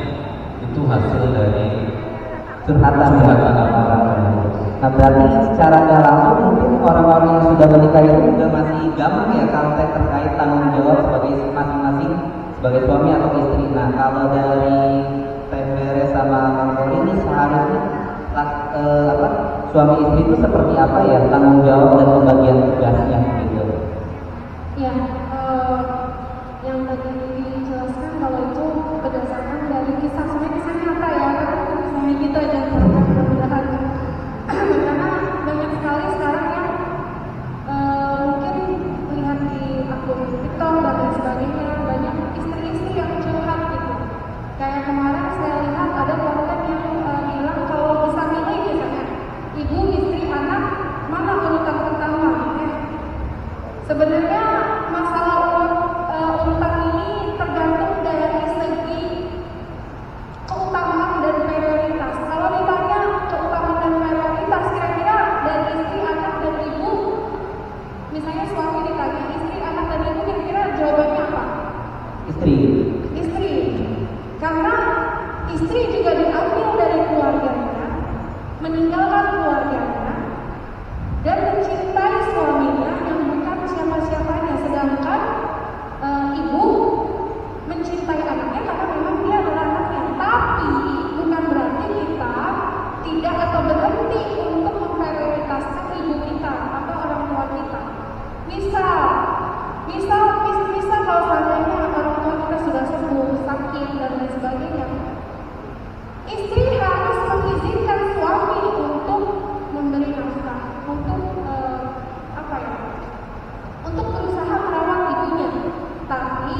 itu hasil dari Curhatan. Nah berarti secara nggak langsung mungkin orang-orang yang sudah menikah itu juga masih gampang ya kalau terkait tanggung jawab sebagai masing-masing sebagai suami atau istri. Nah kalau dari TVR sama Kang Poli ini seharusnya suami istri itu seperti apa ya tanggung jawab dan pembagian tugasnya gitu? Ya, yang tadi dijelaskan kalau itu berdasarkan dari kisah, sebenarnya kisahnya apa ya? Kisahnya gitu aja, mudah-mudahan. Karena banyak sekali sekarang yang mungkin lihat di akun TikTok dan lain sebagainya, banyak istri-istri yang curhat gitu. Kayak kemarin saya lihat ada konten yang bilang kalau bisa milih misalnya ibu, istri, anak, mana urutan pertama? Istri. Istri, karena istri juga diambil dari keluarganya, meninggalkan keluarganya, dan mencintai suaminya yang bukan siapa-siapanya. Sedangkan ibu mencintai anaknya karena memang dia adalah anaknya. Tapi bukan berarti kita tidak atau berhenti untuk memprioritaskan ibu kita atau orang tua kita. Misal kalau seandainya orang tua kita sudah sembuh, sakit dan lain sebagainya, istri harus mengizinkan suami untuk memberi nafkah, untuk untuk berusaha merawat ibunya. Tapi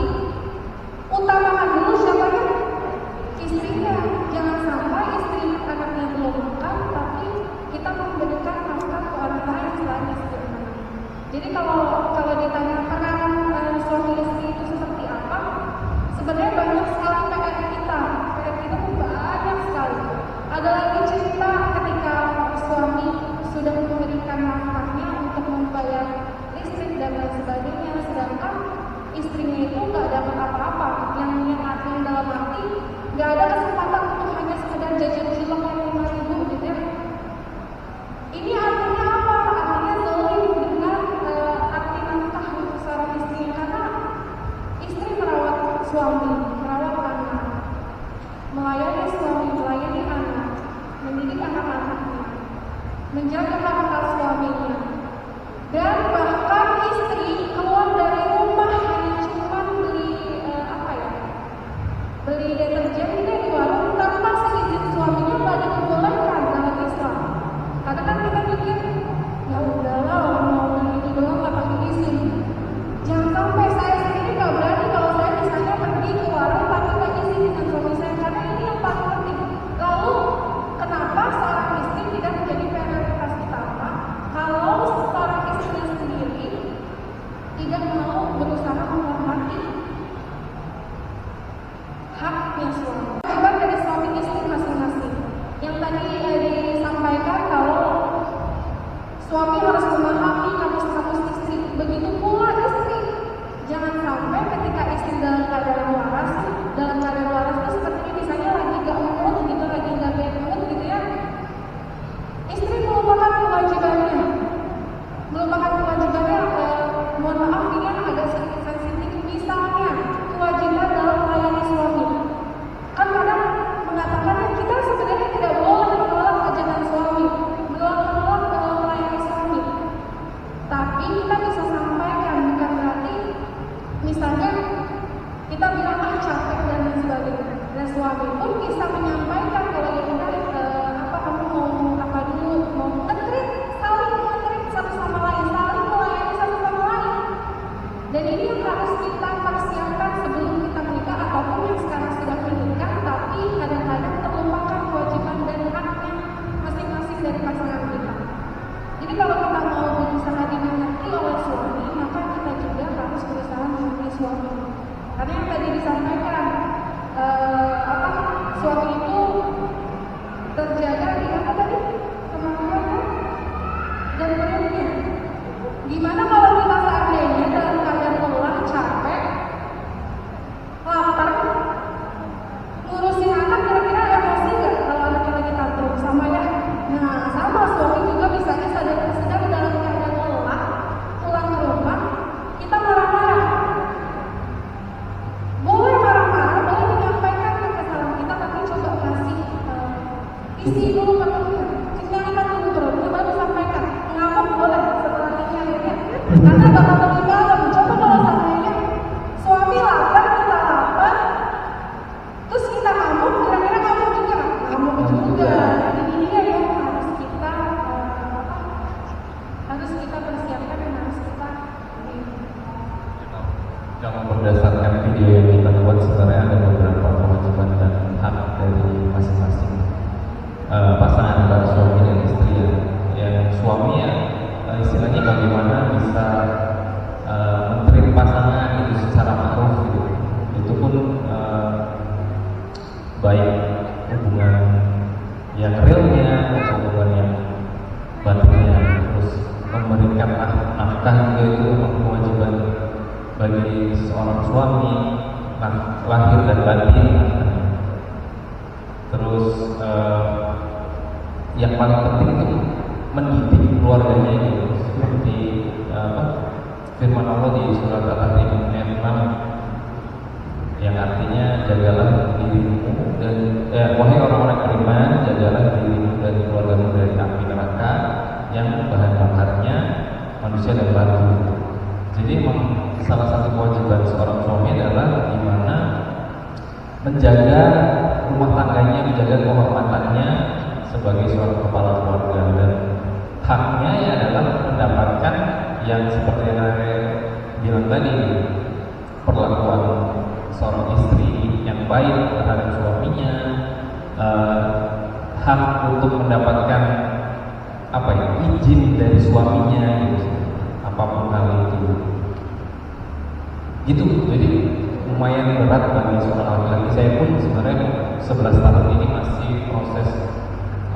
utamakan dulu siapanya? Istrinya. Jangan sampai istri anaknya belum makan, tapi kita memberikan nafkah ke orang lain selain istri anak. Jadi kalau ditanya peran suami istri itu seperti apa, sebenarnya banyak sekali PR kita itu banyak sekali. Ada lagi cerita ketika suami sudah memberikan nafkahnya untuk membayar listrik dan lain sebagainya, sedangkan istrinya itu nggak dapat apa-apa, yang dalam arti nggak ada kesempatan untuk hanya sekedar jajan cilok yang 5.000 gitu ya. Ini artinya apa? Artinya zalim dengan arti nafkah untuk seorang istri, karena istri merawat suami, merawat anak, melayani suami, melayani anak, mendidik anak-anaknya, menjaga hak suaminya, dan bahkan istri keluar dari rumah hanya cuma beli deterjen gitu di warung tanpa seizin suaminya, nggak diperbolehkan dalam Islam. Karena kan kita pikir ya udahlah orang mau beli itu doang nggak pakai izin. Jangan sampai saya sendiri nggak berani kalau saya misalnya pergi ke warung tanpa izin dengan suami saya, karena ini yang paling penting. Lalu kenapa seorang istri tidak menjadi prioritas utama kalau seorang istri sendiri tidak mau berusaha menghormati haknya suami? Akibat dari suami istri masing-masing. Yang tadi disampaikan kalau suami harus memahami kamus-kamus istri, begitu pula istri. Jangan sampai ketika istri dalam keadaan waras itu seperti misalnya lagi gak mood gitu, lagi gak bad mood gitu ya, istri melupakan kewajibannya, mohon maaf ini agak sedikit sensitif, misalnya kewajiban dalam melayani suami. Kan kadang mengatakan kita sebenarnya tidak boleh menolak ajakan suami, menolak melayani suami. Tapi kita bisa sampaikan, bukan berarti misalnya kita bilang capek dan lain sebagainya. Dan suami pun bisa menyampaikan kalau kita kamu mau apa dulu, mau ngetrit, saling ngetrit satu sama lain, saling melayani satu sama lain. Dan ini yang harus kita persiapkan sebelum kita menikah, ataupun yang sekarang sudah menikah tapi kadang-kadang terlupakan kewajiban dan haknya masing-masing dari pasangan kita. Jadi kalau kita mau berusaha dimengerti oleh suami, maka kita juga harus berusaha mengerti suami. Karena yang tadi disampaikan, suami itu terjaga di apa tadi? Kemampuannya dan perutnya. Gimana kalau kita seandainya dalam keadaan lelah, capek, lapar, ngurusin anak, kira-kira emosi nggak kalau anaknya lagi tantrum sama ya? Nah, sama suami juga misalnya sedang dalam keadaan lelah, pulang ke rumah, kita marah-marah. Boleh marah-marah, boleh menyampaikan kesalahan kita, tapi coba kasih isi dulu perutnya, kenyangkan dulu perutnya, baru sampaikan. Ngamuk boleh setelah kenyangnya, karena bakal lebih dalam. Coba kalau seandainya suami lapar, kita lapar, terus kita ngamuk, kira-kira ngamuk juga? Ngamuk juga. Jadi dia yang harus kita persiapkan dan harus kita Kalau berdasarkan video yang kita buat, sebenarnya ada beberapa kewajiban dan hak dari masing-masing pasangan antara suami dan istri ya. Yang suami ya istilahnya bagaimana bisa menteri pasangan itu secara ma'ruf gitu. Itu pun baik hubungan yang realnya atau hubungan yang batinnya, terus memberikan nafkah juga itu kewajiban bagi seorang suami, lahir dan batin. Terus yang paling penting itu mendidik keluarganya gitu, seperti firman Allah di surat Al-Tahrim ayat 6 yang artinya jagalah dirimu dan wahai orang-orang beriman, jagalah dirimu dan keluargamu dari api neraka yang bahan bakarnya manusia dan batu. Jadi memang salah satu kewajiban seorang suami adalah dimana menjaga rumah tangganya, menjaga kehormatannya sebagai seorang kepala keluarga, dan haknya ya adalah mendapatkan yang seperti yang saya bilang tadi, perlakuan seorang istri yang baik terhadap suaminya, hak untuk mendapatkan izin dari suaminya gitu, apapun hal itu gitu. Jadi lumayan berat bagi seorang laki-laki. Saya pun sebenarnya 11 tahun ini masih proses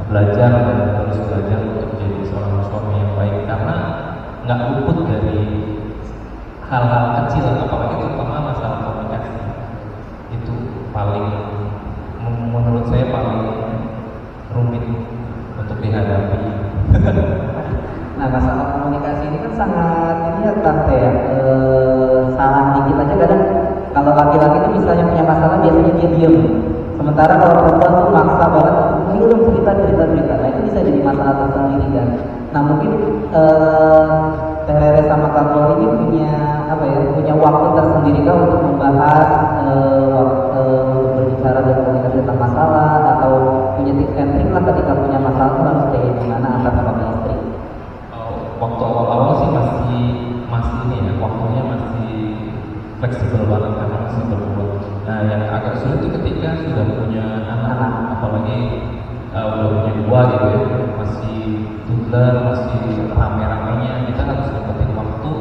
belajar dan terus belajar untuk jadi seorang suami yang baik, karena nggak luput dari hal-hal kecil, apalagi terutama masalah komunikasi. Itu paling, menurut saya paling rumit untuk dihadapi. Nah, masalah komunikasi ini kan sangat ini ya tante ya, salah dikit aja kadang kalau laki-laki itu misalnya punya masalah biasanya dia diem, sementara kalau perempuan tuh maksa banget, ini dong cerita. Nah itu bisa jadi masalah tersendiri kan. Nah mungkin Teh Rere sama Kak Paul ini punya waktu tersendiri kan untuk membahas untuk berbicara dan komunikasi tentang masalah, atau punya tips and trick lah ketika punya masalah itu harus kayak gimana antar suami istri. Waktu awal-awal sih masih ini ya, waktunya masih fleksibel banget karena masih berdua. Nah yang agak sulit itu ketika sudah punya anak, apalagi udah punya dua gitu ya, masih toddler, masih rame-ramenya, kita harus dapetin waktu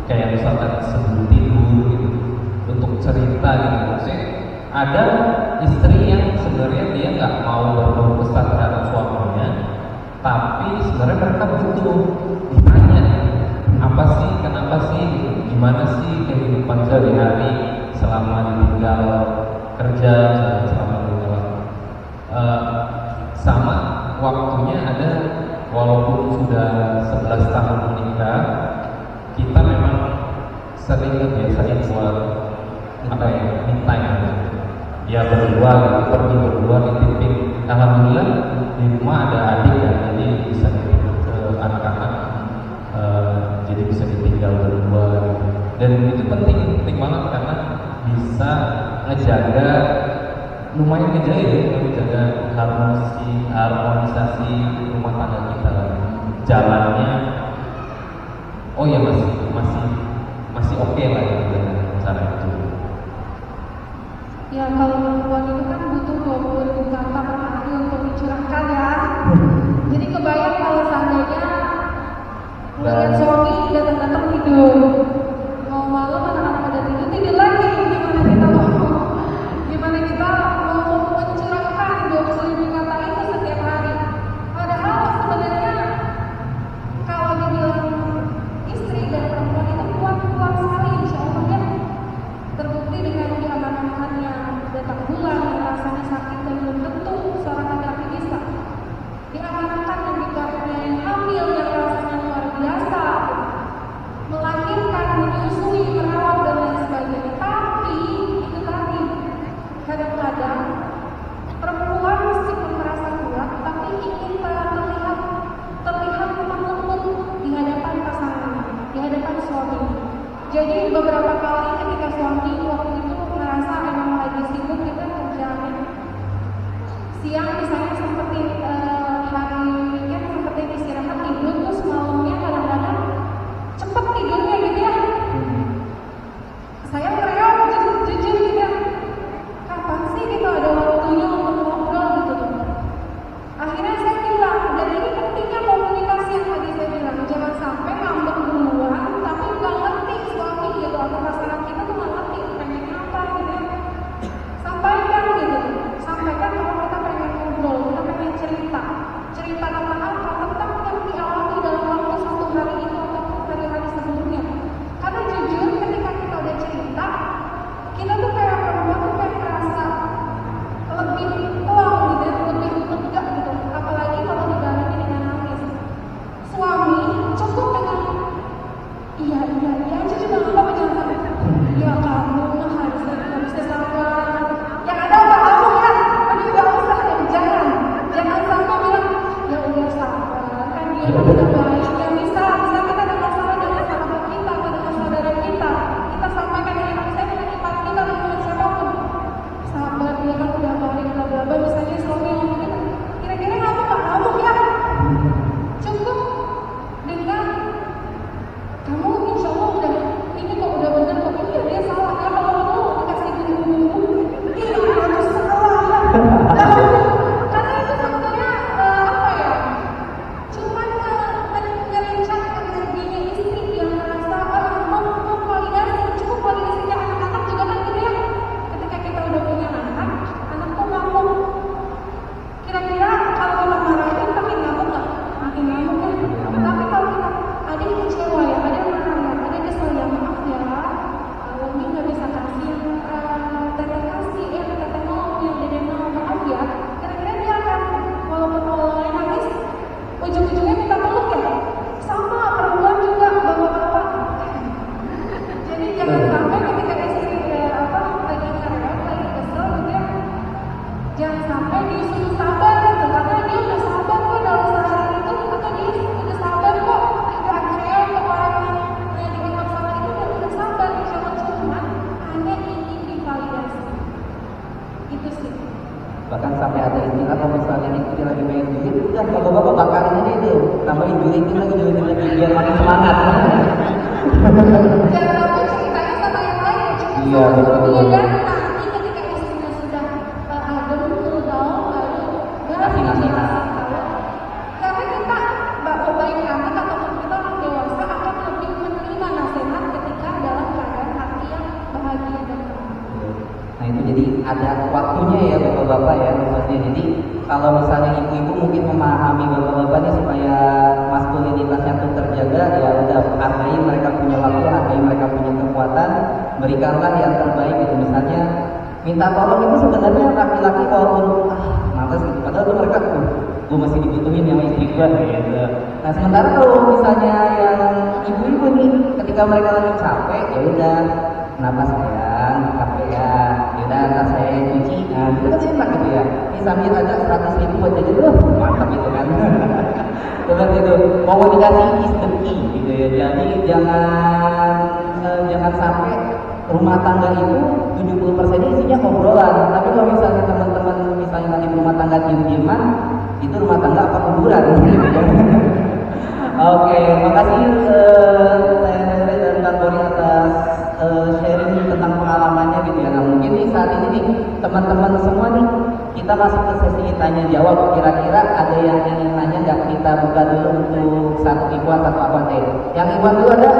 kayak misalkan sebelum tidur gitu untuk cerita gitu. Maksudnya ada istri yang sebenarnya dia nggak mau berkeluh kesah terhadap suaminya, tapi sebenarnya mereka butuh ditanya apa sih, kenapa sih, gimana sih kehidupan sehari-hari selama ditinggal kerja, selama ditinggal sama waktunya ada. Walaupun sudah 11 tahun menikah, kita memang sering kebiasaan buat me time ya, berdua gitu, pergi berdua nitipin. Alhamdulillah di rumah ada adik ya, jadi bisa nitipin ke anak-anak, jadi bisa ditinggal berdua gitu. Dan itu penting banget karena bisa ngejaga, lumayan ngejaga harmonisasi rumah tangga kita, jalannya ya masih oke lah ya dengan cara itu. Ya kalau perempuan itu kan butuh 20 kata per hari untuk dicurahkan ya. Jadi kebayang kalau seandainya melihat suami datang-datang tidur, mau malam anak-anak pada tidur lagi, gimana kita mau mencurahkan 20 kata itu setiap hari. Padahal sebenarnya kalau dibilang istri dan perempuan itu kuat sekali, insya Allah ya. Terbukti dengan diamanahkannya datang bulan, rasanya sakit dan belum tentu seorang laki-laki bisa diamanahkan dan dikaruniai hamil yang rasanya luar biasa, melahirkan, menyusui, merawat dan lain sebagainya. Tapi itu tadi, kadang-kadang perempuan meskipun merasa kuat, tapi ingin terlihat lemah lembut di hadapan pasangan, di hadapan suami. Jadi beberapa kali ketika suami waktu itu merasa emang lagi sibuk, kita kerjaannya siang misalnya seperti hari Bahkan sampai ada istilah kalau misalnya kita lagi main duit, udah bapak-bapak bakarin aja itu, tambahin duitin lagi biar makin semangat. Jangan sampai ceritanya sama yang lain ya, cuma Iya, betul. Iya, dan nanti ketika istrinya sudah adem tuh tahu lalu Kasih nasihat. karena kita baik anak ataupun kita orang dewasa akan lebih menerima nasihat ketika dalam keadaan hati yang bahagia dan tenang. Nah itu jadi ada waktunya ya bapak-bapak ya maksudnya. Jadi kalau misalnya ibu-ibu mungkin memahami bapak-bapaknya supaya maskulinitasnya tuh terjaga, ya udah hargai mereka punya waktu, hargai mereka punya kekuatan, berikanlah yang terbaik gitu. Misalnya minta tolong itu sebenarnya laki-laki walaupun males gitu, padahal tuh mereka tuh gue masih dibutuhin sama istri gue gitu. Nah sementara kalau misalnya yang ibu-ibu nih ketika mereka lagi capek, ya udah kenapa sayang capek ya, yaudah ntar saya cuci, nah itu kan enak gitu ya. Ini sambil ada 100.000 buat jajan, mantap gitu kan. Terus itu komunikasi is the key gitu ya. Jadi jangan sampai rumah tangga itu 70% isinya obrolan. Tapi kalau misalnya teman-teman misalnya nanti rumah tangga diem-dieman, itu rumah tangga apa kuburan gitu ya. Oke, makasih saya dan Kak Bori atas sharing tentang pengalamannya gitu ya. Nah mungkin nih saat ini nih teman-teman semua nih kita masuk ke sesi tanya jawab. Kira-kira ada yang ingin nanya nggak? Kita buka dulu untuk satu Iwan atau apa deh? Yang Iwan dulu ada?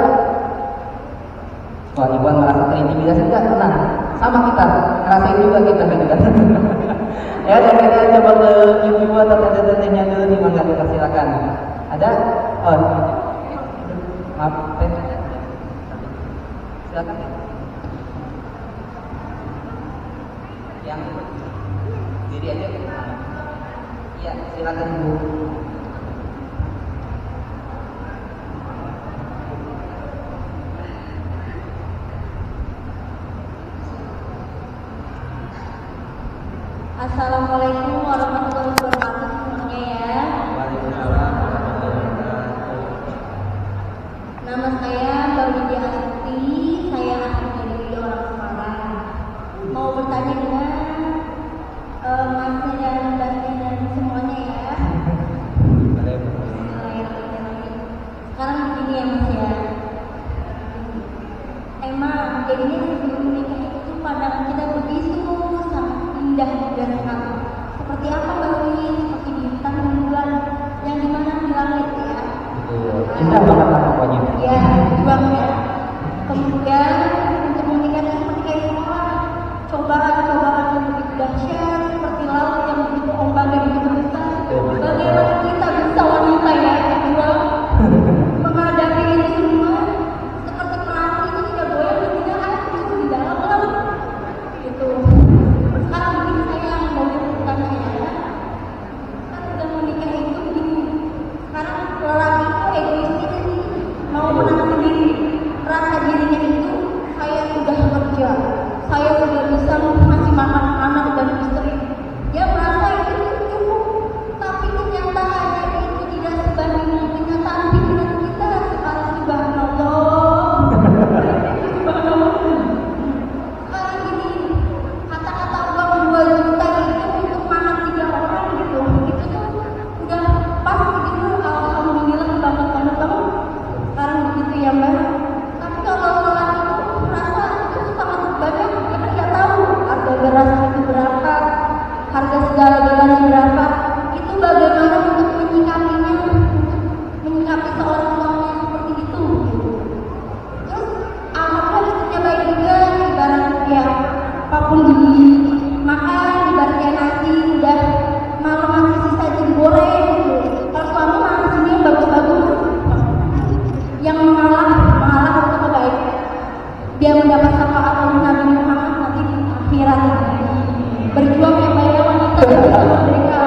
Wah Iwan merasa terintimidasi nggak? Tenang, sama kita ngerasain juga kita gitu kan. Ya dan kita coba ke ibu atau tanya dulu nih, mangga silakan. Ada? Oh, maaf, silakan. Yang diri aja. Iya, silakan Bu. Assalamualaikum warahmatullahi wabarakatuh semuanya ya. Waalaikumsalam warahmatullahi wabarakatuh. Nama saya Mbak Widya Astuti, saya asli dari orang Semarang. Mau bertanya dengan Masnya dan Mbaknya dan semuanya ya. Sekarang begini ya Mas ya. Emang jadinya sebelum menikah itu pandangan kita begitu sangat indah dan sekali. Seperti apa Mbak Wi? Seperti bintang dan bulan yang dimana di langit ya. Indah banget lah pokoknya. Ya, bang ya. Kemudian untuk menikah seperti kayak semua cobaan-cobaan yang begitu dahsyat seperti laut yang begitu ombak dan begitu besar. Bagaimana kita bisa wanita ya kedua menghadapi ini semua seperti perahu itu tidak boleh tidak air di dalam laut. Gitu. Sekarang begini saya mau bertanya ya. Kan udah menikah itu begini. Sekarang lelaki itu egoisnya sih mau menang sendiri. Rasa dirinya itu saya sudah kerja, saya sudah bisa masih makan anak dan istri. Dia merasa itu cukup, tapi kenyataannya itu tidak sebanding dengan kenyataan pikiran kita. Sekarang subhanallah. Sekarang gini, kata-kata uang 2 juta itu untuk makan 3 orang gitu, itu tuh udah pas begitu. Alhamdulillah banget. Sekarang begitu ya Mbak. Tapi kalau lelaki itu merasa itu sangat banyak, dia kan nggak tahu harga beras itu berapa, harga segala-galanya berapa. Itu bagaimana untuk menyikapinya, untuk menyikapi seorang suami yang seperti itu. Terus alhamdulillah istrinya baik juga, ibarat ya apapun dimakan, ibaratnya nasi udah malam masih sisa itu digoreng gitu. Kalau suami makan nasinya yang bagus-bagus, yang malah itu baik. Dia mendapat syafaat oleh Nabi Muhammad nanti di akhirat. Berjuang ya Mbak ya, wanita bersama mereka.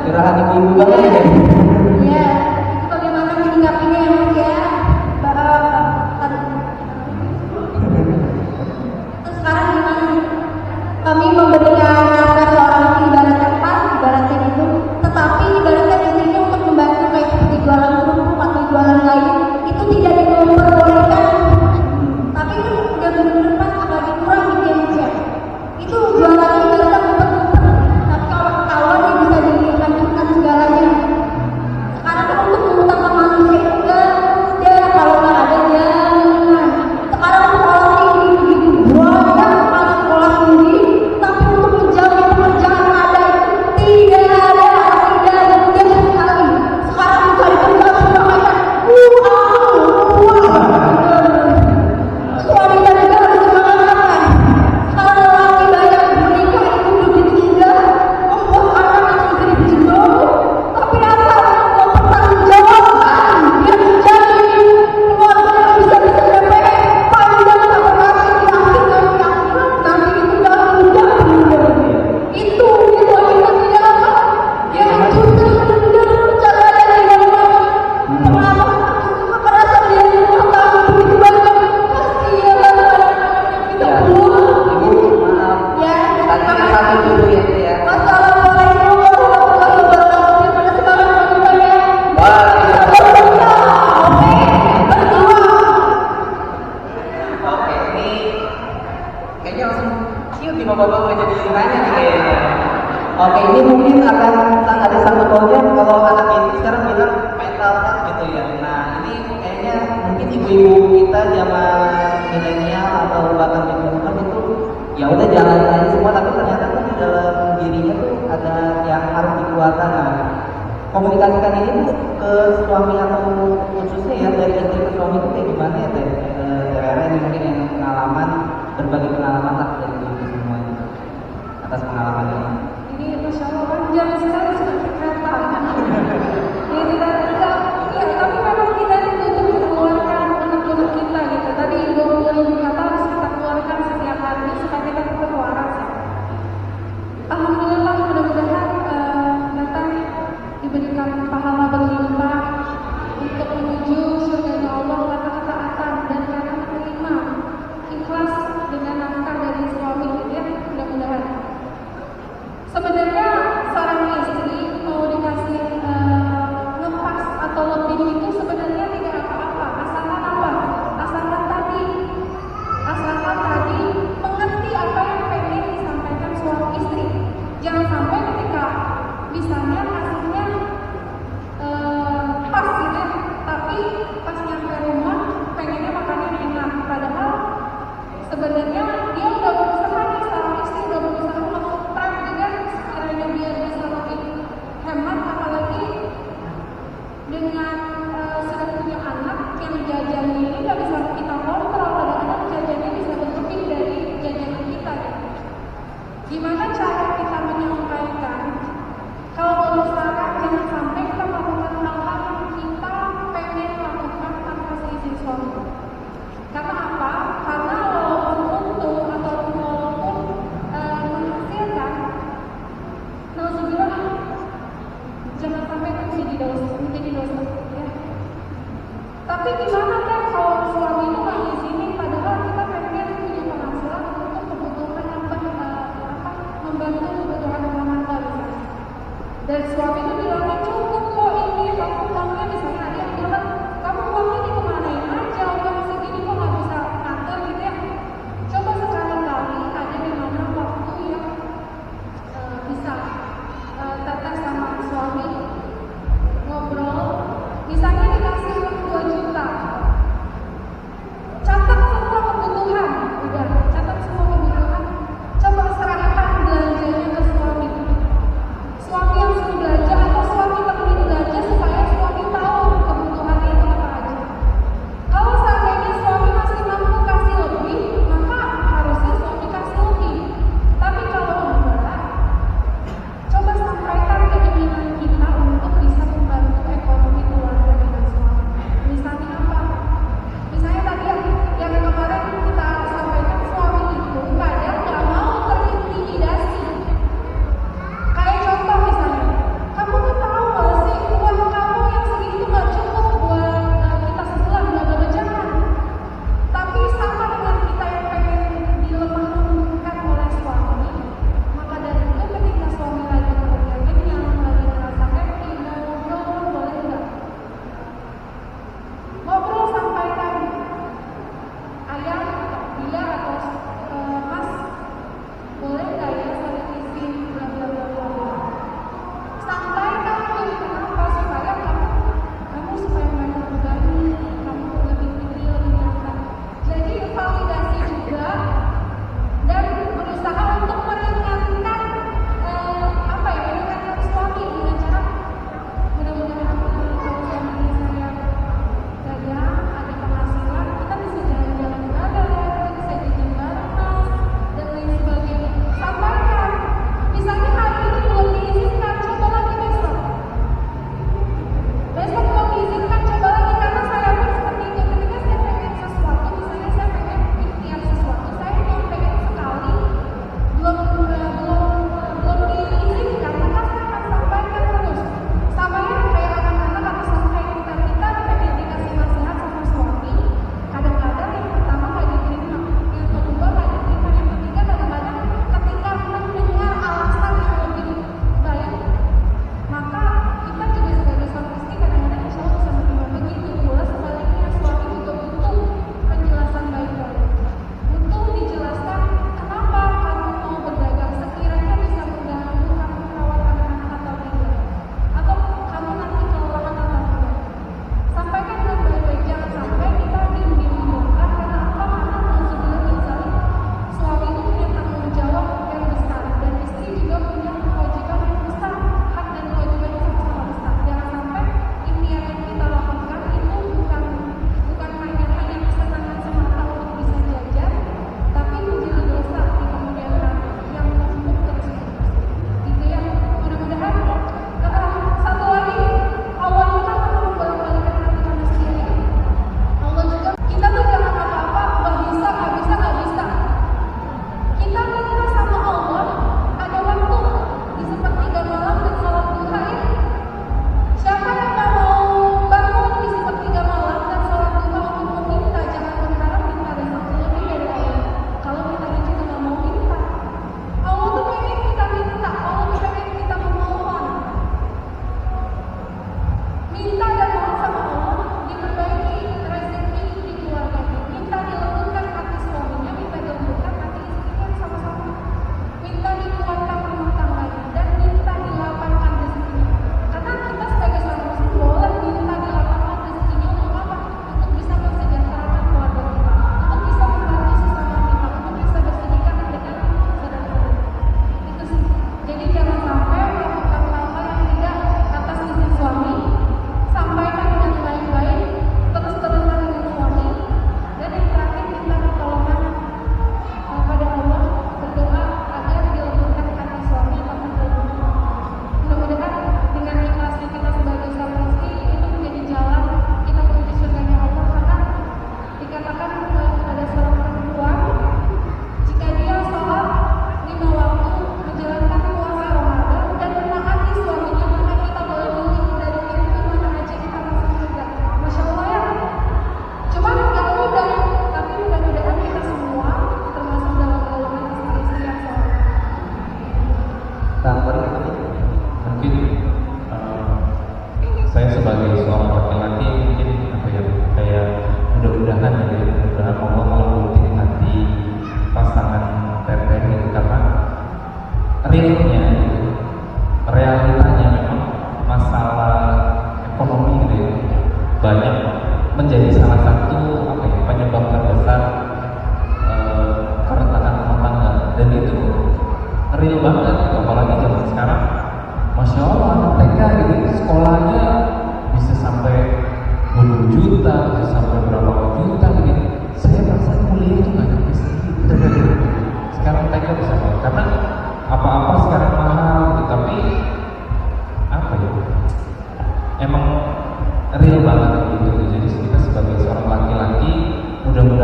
Curahan ibu banget ya. Ya, itu bagaimana menyikapinya ya Mas ya. Terus sekarang gimana nih? Kami memberikan nafkah seorang istri ibaratnya pas, ibaratnya gitu. Tetapi ibaratnya istrinya untuk membantu kayak seperti jualan kerupuk atau jualan lain itu tidak diperbolehkan. Tapi udah benar-benar pas agak dikurang gitu ya Mas ya. kayaknya langsung ciut nih bapak-bapak jadi nanya nih kayaknya. Oke, ini mungkin akan ada satu poinnya kalau anak ini sekarang bilang mental health gitu ya. Nah, ini kayaknya mungkin ibu-ibu kita zaman milenial atau bahkan milenial itu ya udah jalan aja semua, tapi ternyata tuh di dalam dirinya tuh ada yang harus dikeluarkan. Nah, komunikasikan ini tuh ke suami atau khususnya ya dari istri ke suami itu kayak gimana ya teh? Rere ini mungkin yang pengalaman, berbagi pengalaman lah dari ibu semua atas pengalaman ini. Ini Masya Allah panjang sekali seperti kereta. Ya tidak, ya tapi memang kita itu mengeluarkan unek-unek kita gitu. Tadi ibu kata harus kita keluarkan setiap hari supaya kita tetap waras ya. Alhamdulillah, mudah-mudahan datang diberikan pahala berlimpah untuk menuju surga Allah karena ketaatan dan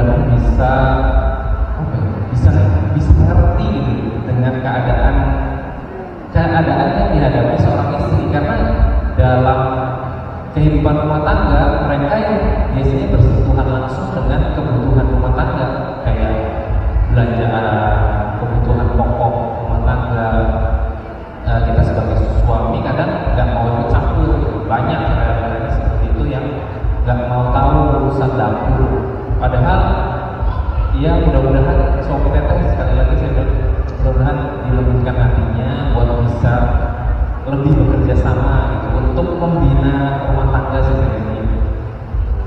mudahan bisa apa ya, bisa mengerti gitu dengan keadaan yang dihadapi seorang istri, karena dalam kehidupan rumah tangga mereka yang biasanya bersentuhan langsung dengan kebutuhan rumah tangga kayak belanjaan, kebutuhan pokok rumah tangga. Kita sebagai suami kadang nggak mau ikut campur, banyak realitanya seperti itu yang nggak mau tahu urusan dapur. Padahal ya mudah-mudahan suami teteh, sekali lagi saya bilang, mudah-mudahan dilembutkan hatinya buat bisa lebih bekerja sama gitu, untuk membina rumah tangga seperti ini.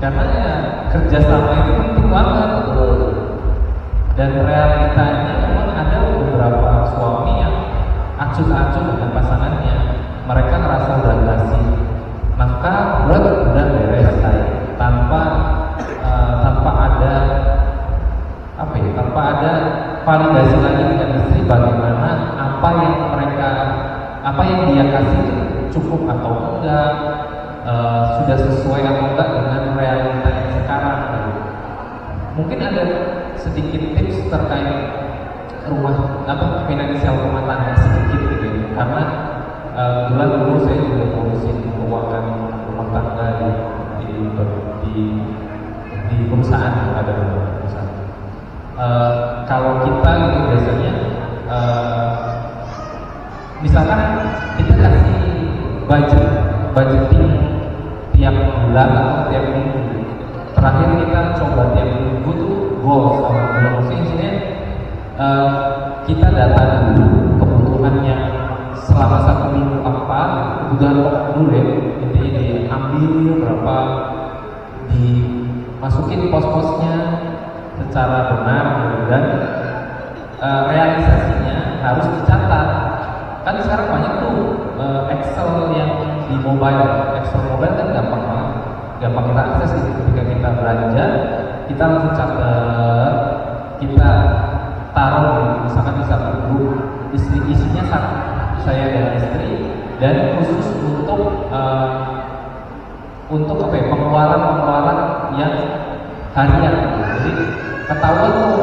Karena ya, kerjasama itu penting banget. Dan realitanya memang ada beberapa suami yang acuh-acuh dengan pasangannya. Mereka ngerasa udah ngasih maka udah beres tanpa ada tanpa ada validasi lagi dengan istri bagaimana apa yang dia kasih itu cukup atau enggak, sudah sesuai atau enggak dengan realita yang sekarang gitu. Mungkin ada sedikit tips terkait finansial rumah tangga sedikit gitu ya. Karena bulan dulu saya juga ngurusin keuangan rumah tangga di perusahaan, ada beberapa perusahaan. Kalau kita gitu biasanya misalkan kita kasih budgeting tiap bulan atau tiap minggu. Terakhir kita coba tiap minggu tuh goals sama bulan, maksudnya kita data dulu kebutuhannya selama 1 minggu apa, kebutuhan pokok dulu ya, intinya diambil berapa, dimasukin pos-posnya secara benar, dan realisasinya harus dicatat. Kan sekarang banyak tuh Excel yang di mobile. Excel mobile kan gampang banget, gampang kita akses gitu. Ketika kita belanja, kita langsung catat, kita taruh misalkan di satu grup, isinya satu, saya dan istri, dan khusus untuk pengeluaran yang harian. Jadi ketahuan tuh,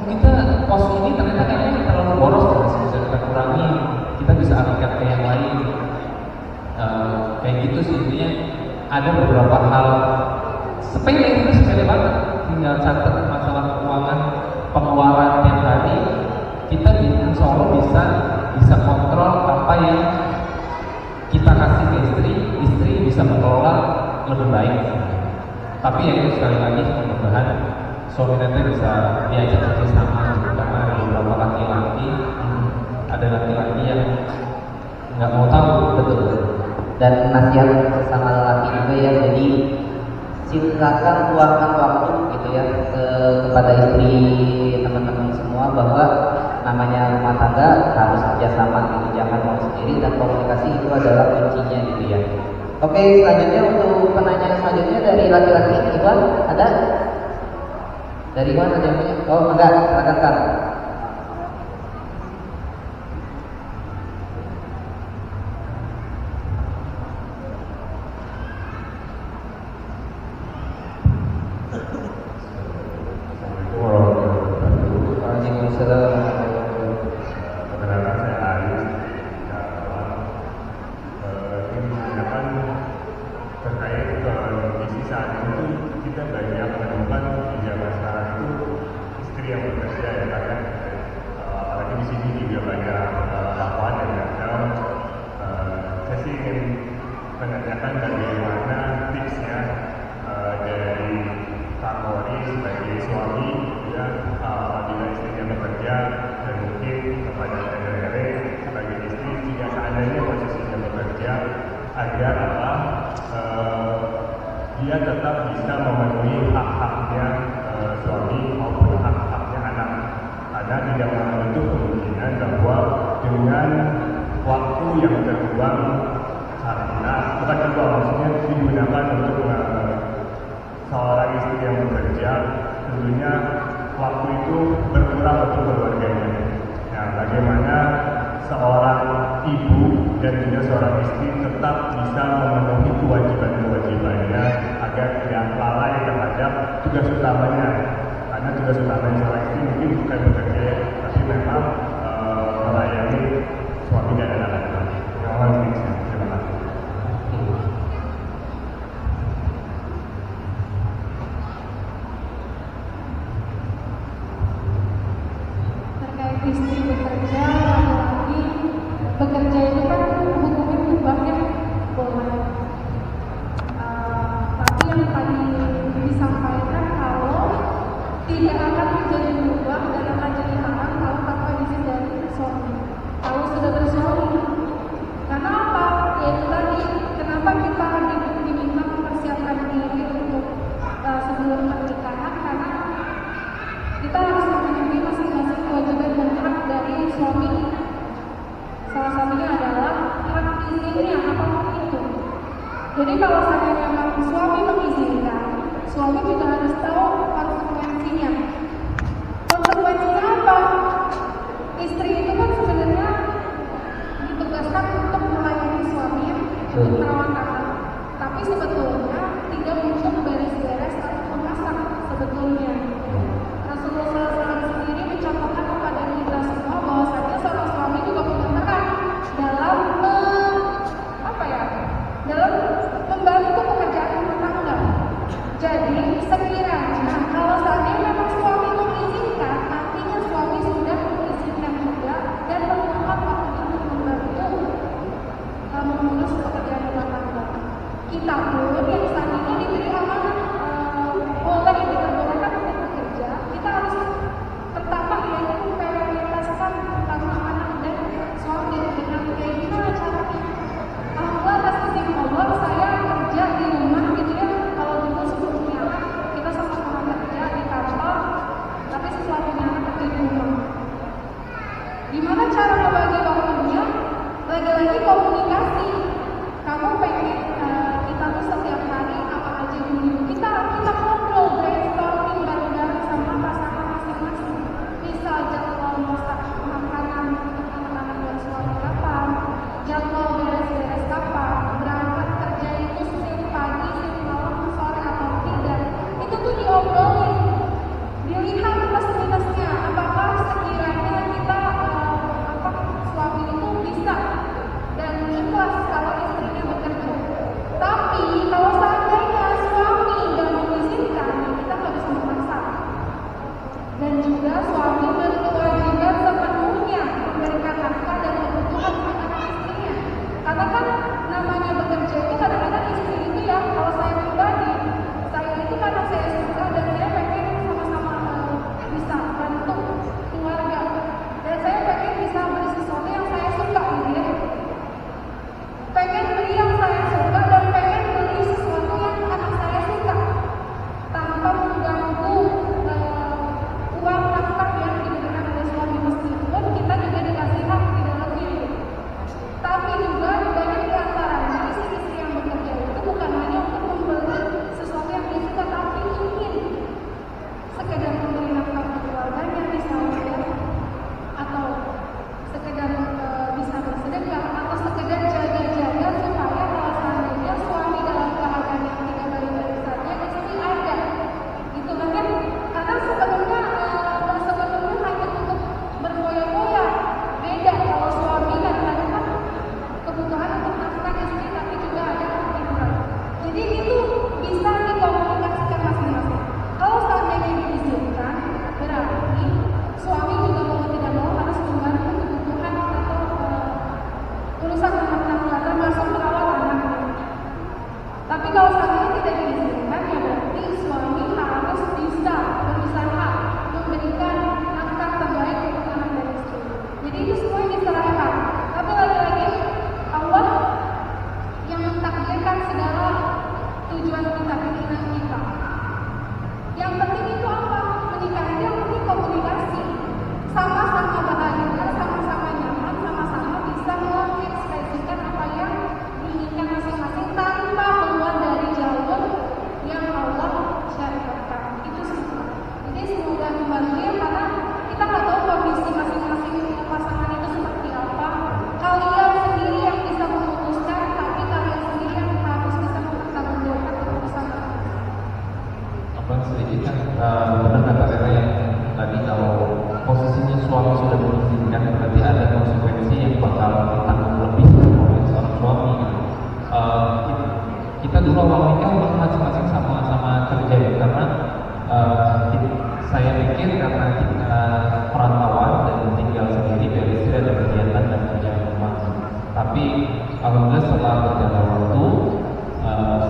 kita pos ini ternyata kayaknya terlalu boros, bisa kita kurangi, kita bisa alihkan ke yang lain. Kayak gitu sih, intinya ada beberapa hal sepele banget, tinggal catat masalah keuangan, pengeluaran tiap hari, kita insya Allah bisa kontrol apa yang kita kasih ke istri bisa mengelola lebih baik. Tapi ya itu sekali lagi mudah-mudahan suami nanti bisa diajak kerja sama, karena ada beberapa laki-laki yang nggak mau tahu. Betul. Dan nasihat sama lelaki juga ya, jadi silakan luangkan waktu gitu ya kepada istri, teman-teman semua, bahwa namanya rumah tangga harus kerjasama gitu, jangan mau sendiri, dan komunikasi itu adalah kuncinya gitu ya. Oke, selanjutnya untuk penanya selanjutnya dari laki-laki, Iwan ada? Dari Iwan ada yang punya? Oh enggak, silakan Kak. Dia tetap bisa memenuhi hak-haknya suami maupun hak-haknya anak, karena tidak menutup kemungkinan bahwa dengan waktu yang terbuang bukan terbuang, maksudnya digunakan untuk seorang istri yang bekerja, tentunya waktu itu berkurang untuk keluarganya. Nah, bagaimana seorang ibu dan juga seorang istri tetap bisa memenuhi kewajiban-kewajibannya agar tidak lalai terhadap tugas utamanya, karena tugas utamanya seorang istri mungkin bukan bekerja ya, tapi memang melayani suami dan anak-anak. Terima kasih. Terkait istri bekerja, laki-laki bekerja itu kan hukumnya mubahnya boleh. Tapi yang tadi disampaikan kalau tidak akan menjadi mubah dan akan jadi haram kalau tanpa izin dari suami. Kalau sudah bersuami, karena apa? Yaitu tadi kenapa kita diminta mempersiapkan diri untuk sebelum pernikahan, karena kita harus memenuhi masing-masing kewajiban dan hak dari suami. Salah satunya adalah hak izinnya, apapun itu. Jadi kalau seandainya memang suami mengizinkan, suami juga harus tahu konsekuensinya. Konsekuensinya apa? Istri itu kan sebenarnya ditugaskan untuk melayani suaminya, untuk merawat anak. Tapi sebetulnya tidak untuk beres-beres atau memasak sebetulnya. Rasulullah SAW sendiri mencontohkan kepada kita semua bahwasanya seorang suami juga punya peran dalam dalam membantu pekerjaan rumah tangga. Jadi sekiranya kalau seandainya memang suami mengizinkan, artinya suami sudah mengizinkan juga dan memohon waktu untuk membantu mengurus pekerjaan rumah tangga. Kita pun yang saat ini diberi amanah boleh diperbolehkan untuk bekerja, kita harus pertama yaitu prioritaskan pertama anak dan suami dengan kayak gimana caranya. Allah atas izin Allah saya kerja di rumah gitu ya, kalau dulu sebelumnya kita sama-sama kerja di kantor, tapi setelah punya anak kerja di rumah. Gimana cara membagi waktunya? Lagi-lagi komunikasi. Kamu pengen kita tuh setiap hari apa aja dulu, kita ngobrol brainstorming bareng-bareng sama pasangan masing-masing. Misal jadwal masak makanan untuk anak-anak dan suami kapan, jadwal beres-beres kapan, berangkat kerja itu shift pagi, shift malam, sore atau tidak. Itu tuh diobrolin, dilihat plus-minusnya, apakah sekiranya kita suami itu bisa dan ikhlas kalau istrinya bekerja. Tapi kalau seandainya suami nggak mengizinkan, kita nggak bisa memaksa. Dan juga suami berkewajiban sepenuhnya memberikan nafkah dan kebutuhan anak istrinya. Karena kan namanya bekerja itu kadang-kadang istri itu ya, kalau saya pribadi, saya itu karena saya suka dan saya pengen sama-sama bisa bantu keluarga. Dan saya pengen bisa beli sesuatu yang saya suka gitu ya. Pengen beli yang saya suka dan pengen beli sesuatu yang anak saya suka tanpa mengganggu uang nafkah yang mungkin karena kita perantauan dan tinggal sendiri dari istri ada kegiatan dan kerja rumah. Tapi alhamdulillah setelah berjalan waktu,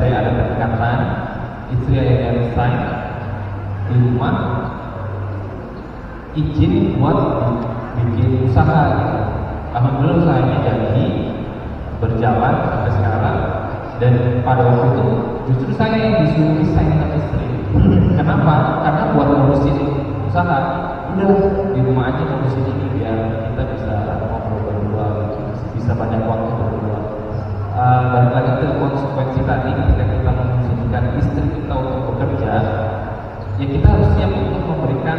saya ada kedekatan, istri yang resign di rumah, izin buat bikin usaha gitu. Alhamdulillah usahanya jadi berjalan sampai sekarang, dan pada waktu itu justru saya yang disuruh resign sama istri. Kenapa? Karena buat ngurusin usaha, udah di rumah aja ngurusin ini biar kita bisa ngobrol berdua, bisa banyak waktu berdua. Balik lagi ke konsekuensi tadi, ketika kita mengizinkan istri kita untuk bekerja, ya kita harus siap untuk memberikan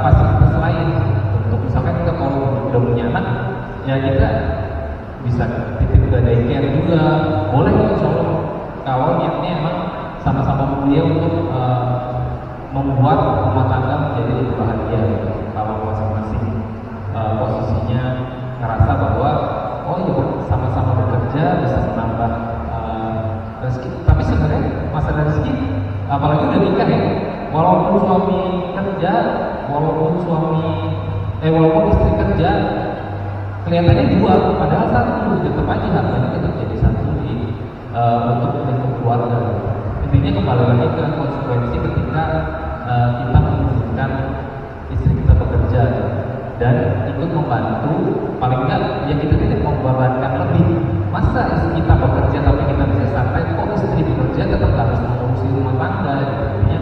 fasilitas lain. Untuk misalkan kita kalau udah punya anak, ya kita bisa titip ke daycare juga, boleh insya Allah. Kalau niatnya emang sama-sama mulia untuk membuat rumah tangga menjadi lebih bahagia. Kalau masing-masing posisinya ngerasa bahwa oh ya sama-sama bekerja bisa menambah rezeki. Tapi sebenarnya masalah rezeki, apalagi udah nikah ya, walaupun suami kerja, walaupun istri kerja, kelihatannya dua, padahal satu, tetap aja harganya tetap jadi satu untuk keluarga. Intinya kembali lagi ke konsekuensi ketika kita mengizinkan istri kita bekerja dan ikut membantu, paling enggak ya kita tidak membebankan lebih. Masa istri kita bekerja tapi kita bisa santai, kok istri bekerja tetap harus mengurusi rumah tangga gitu. Intinya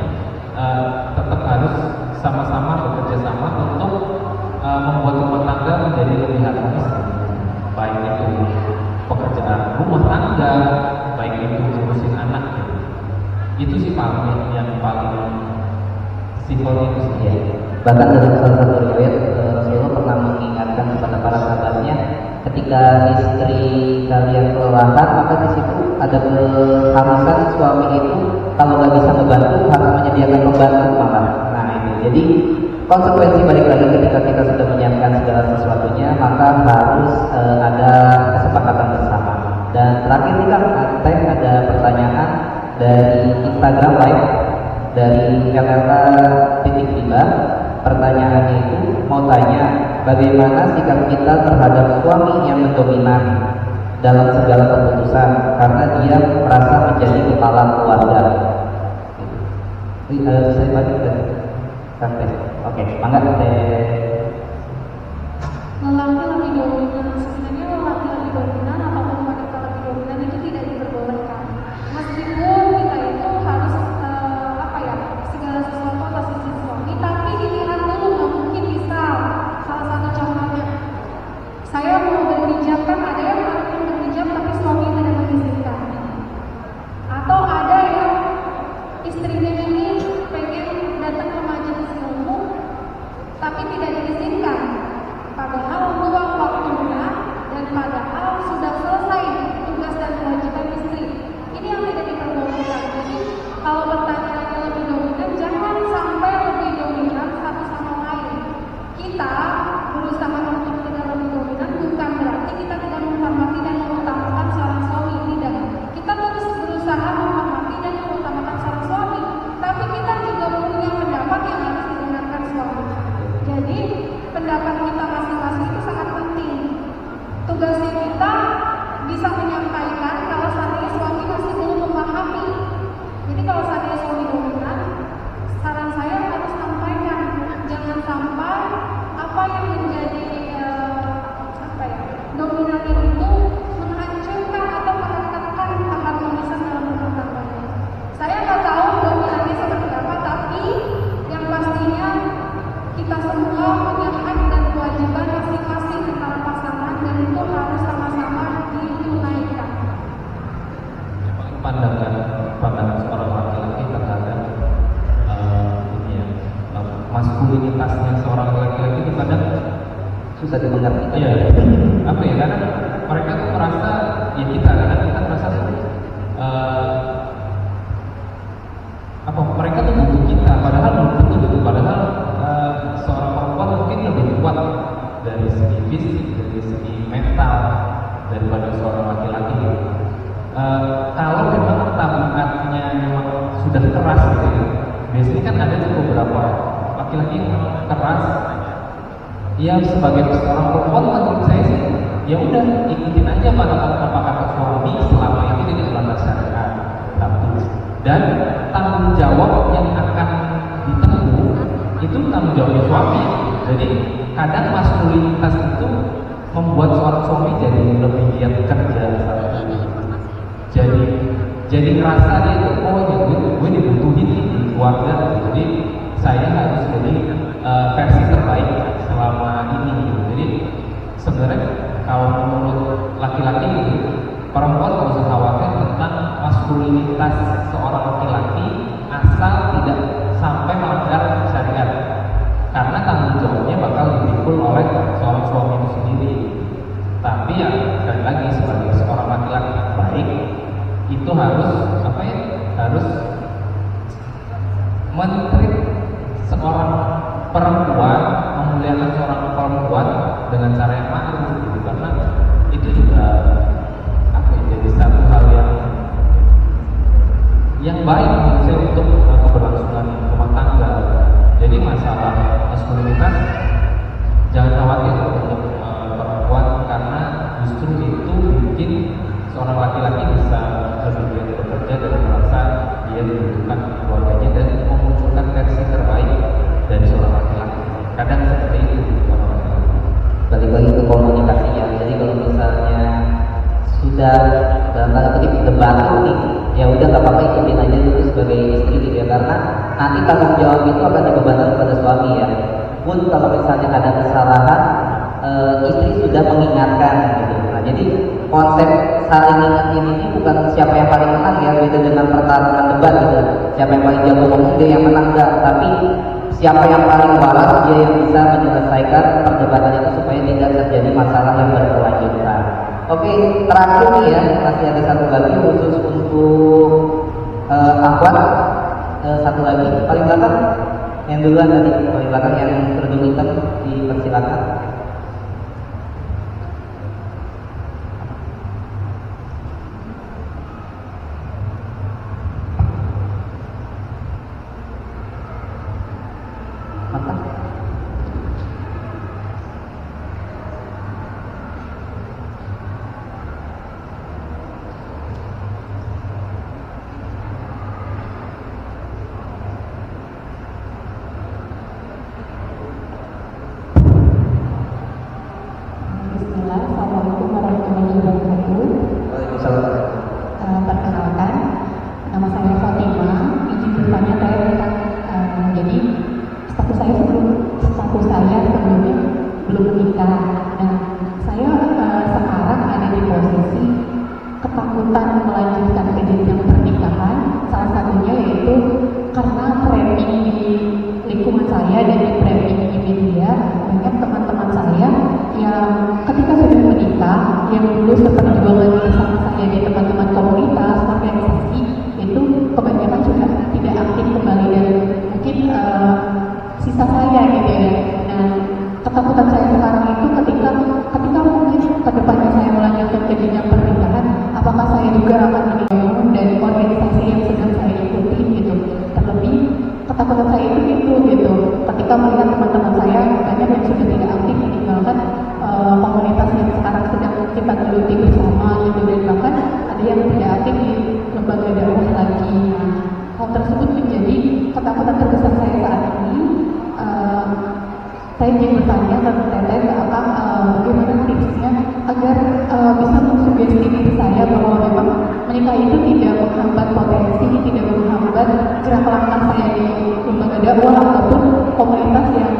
tetap harus sama-sama bekerja sama untuk membuat rumah tangga menjadi lebih harmonis, baik itu pekerjaan rumah tangga, baik itu ngurusin anak gitu. Itu sih yang paling simpelnya itu sih. Ya. Bahkan dalam salah satu riwayat Rasulullah pernah mengingatkan kepada para sahabatnya, ketika istri kalian kelelahan, maka di situ ada keharusan suami itu kalau nggak bisa membantu harus menyediakan pembantu malah. Nah itu jadi konsekuensi balik lagi ketika kita sudah menyiapkan segala sesuatunya, maka harus ada kesepakatan bersama. Dan terakhir nih Kang, ada pertanyaan dari Instagram Live dari LLA.5. Pertanyaannya itu mau tanya, bagaimana sikap kita terhadap suami yang mendominan dalam segala keputusan karena dia merasa menjadi kepala keluarga. Bisa dibantu sampai. Oke, mangga teh. Lelaki lebih dominan, sebenarnya lelaki lebih dominan ataupun wanita lebih dominan itu tidak diperbolehkan. Meskipun kita itu harus segala sesuatu atas izin suami, tapi dilihat dulu, nggak mungkin bisa. Salah satu contohnya, saya mau berhijab, kan ada yang mau berhijab tapi suami tidak mengizinkan, atau ada yang istrinya ini pengen datang ke majelis ilmu tapi tidak diizinkan, padahal luang waktunya dan padahal sudah selesai tugas dan kewajiban istri. Ini yang tidak diperbolehkan. Jadi kalau pertanyaannya lebih dominan, jangan sampai lebih dominan satu sama lain. Kita berusaha untuk tidak lebih dominan bukan berarti kita tidak menghormati dan mengutamakan seorang suami, tidak. Kita terus berusaha menghormati dan mengutamakan seorang suami, tapi kita juga punya pendapat yang harus didengarkan suami. Jadi pendapat kita masing-masing itu sangat penting. Tugasnya kita bisa menyampaikan kalau seandainya suami masih belum memahami. Jadi kalau seandainya suami dominan, saran saya harus sampaikan, jangan sampai apa yang menjadi dominannya itu menghancurkan atau menekan keharmonisan dalam rumah tangganya. Saya nggak tahu dominannya seperti apa, tapi yang pastinya kita semua punya hak dan kewajiban masing-masing antara pasangan, dan itu harus sama-sama ditunaikan. Pandangan seorang laki-laki terhadap maskulinitasnya seorang laki-laki itu kadang Susah dimengerti. iya, apa ya, karena mereka tuh merasa ya kita merasa mereka tuh butuh kita, padahal belum tentu gitu. Padahal seorang perempuan mungkin lebih kuat dari segi fisik, dari segi mental daripada seorang laki-laki. Kalau memang tabiatnya memang sudah keras gitu ya, biasanya kan ada tuh beberapa laki-laki yang memang keras, ya sebagai seorang perempuan menurut saya sih ya udah ikutin aja apa kata suami selama itu tidak melanggar syariat. Satu. Dan tanggung jawab yang akan ditempuh itu tanggung jawabnya suami. Jadi kadang maskulinitas itu membuat seorang suami jadi lebih giat kerja. Jadi ngerasa dia itu gue dibutuhin nih di keluarga. Jadi saya harus jadi versi terbaik selama ini gitu. Jadi sebenarnya kalau menurut laki-laki gitu, perempuan nggak usah khawatir tentang maskulinitas seorang laki-laki asal tidak sampai melanggar syariat, karena tanggung jawabnya bakal dipikul oleh seorang suami itu sendiri. Tapi ya sekali lagi sebagai seorang laki-laki yang baik itu harus harus men-treat seorang perempuan, memuliakan seorang perempuan dengan cara yang ma'ruf gitu, karena itu juga jadi satu hal yang baik menurut saya untuk keberlangsungan rumah tangga. Jadi masalah maskulinitas jangan khawatir untuk perempuan, karena justru itu bikin seorang laki-laki bisa lebih giat bekerja dan merasa dia dibutuhkan keluarganya dan memunculkan versi terbaik dari seorang laki-laki. Kadang seperti itu orang laki-laki. Balik lagi ke komunikasinya. Jadi kalau misalnya sudah dalam tanda kutip debat nih, ya udah nggak apa-apa ikutin aja dulu sebagai istri gitu ya, karena nanti tanggung jawab itu akan dibebankan kepada suami ya. Pun kalau misalnya ada kesalahan, istri sudah mengingatkan gitu. Nah jadi konsep saling ingetin ini bukan siapa yang paling menang ya, beda dengan pertarungan debat gitu. Siapa yang paling jago ngomong dia yang menang enggak, tapi siapa yang paling waras dia yang bisa menyelesaikan perdebatan itu supaya tidak terjadi masalah yang berkelanjutan. Oke, terakhir nih ya, masih ada satu lagi khusus untuk akhwat. Satu lagi paling belakang, yang duluan tadi paling belakang yang kerudung hitam, dipersilakan. Perkenalkan, nama saya Fatima. Izin bertanya saya tentang jadi status saya sebelumnya belum menikah. Nah, saya sekarang ada di posisi ketakutan melanjutkan ke jenjang pernikahan. Salah satunya yaitu karena framing di lingkungan saya dan di framing di media, banyak teman-teman saya yang ketika sudah menikah, yang dulu seperjuangan bersama saya di teman-teman komunitas, organisasi, itu kebanyakan sudah tidak aktif kembali, dan mungkin sisa saya gitu ya. Nah, ketakutan saya sekarang itu ketika mungkin kedepannya saya melanjutkan ke jenjang pernikahan, apakah saya juga akan dibayang dari organisasi yang sedang saya ikuti gitu. Terlebih ketakutan saya itu gitu ketika melihat teman-teman saya banyak yang sudah tidak aktif meninggalkan komunitas yang sekarang sedang kita geluti bersama gitu, dan bahkan ada yang tidak aktif di lembaga dakwah lagi. Nah, hal tersebut menjadi ketakutan terbesar saya saat ini. Saya ingin bertanya ke Teteh, bagaimana tipsnya agar bisa mensugesti diri saya bahwa memang menikah itu tidak menghambat potensi, tidak menghambat gerak langkah saya di lembaga dakwah ataupun komunitas yang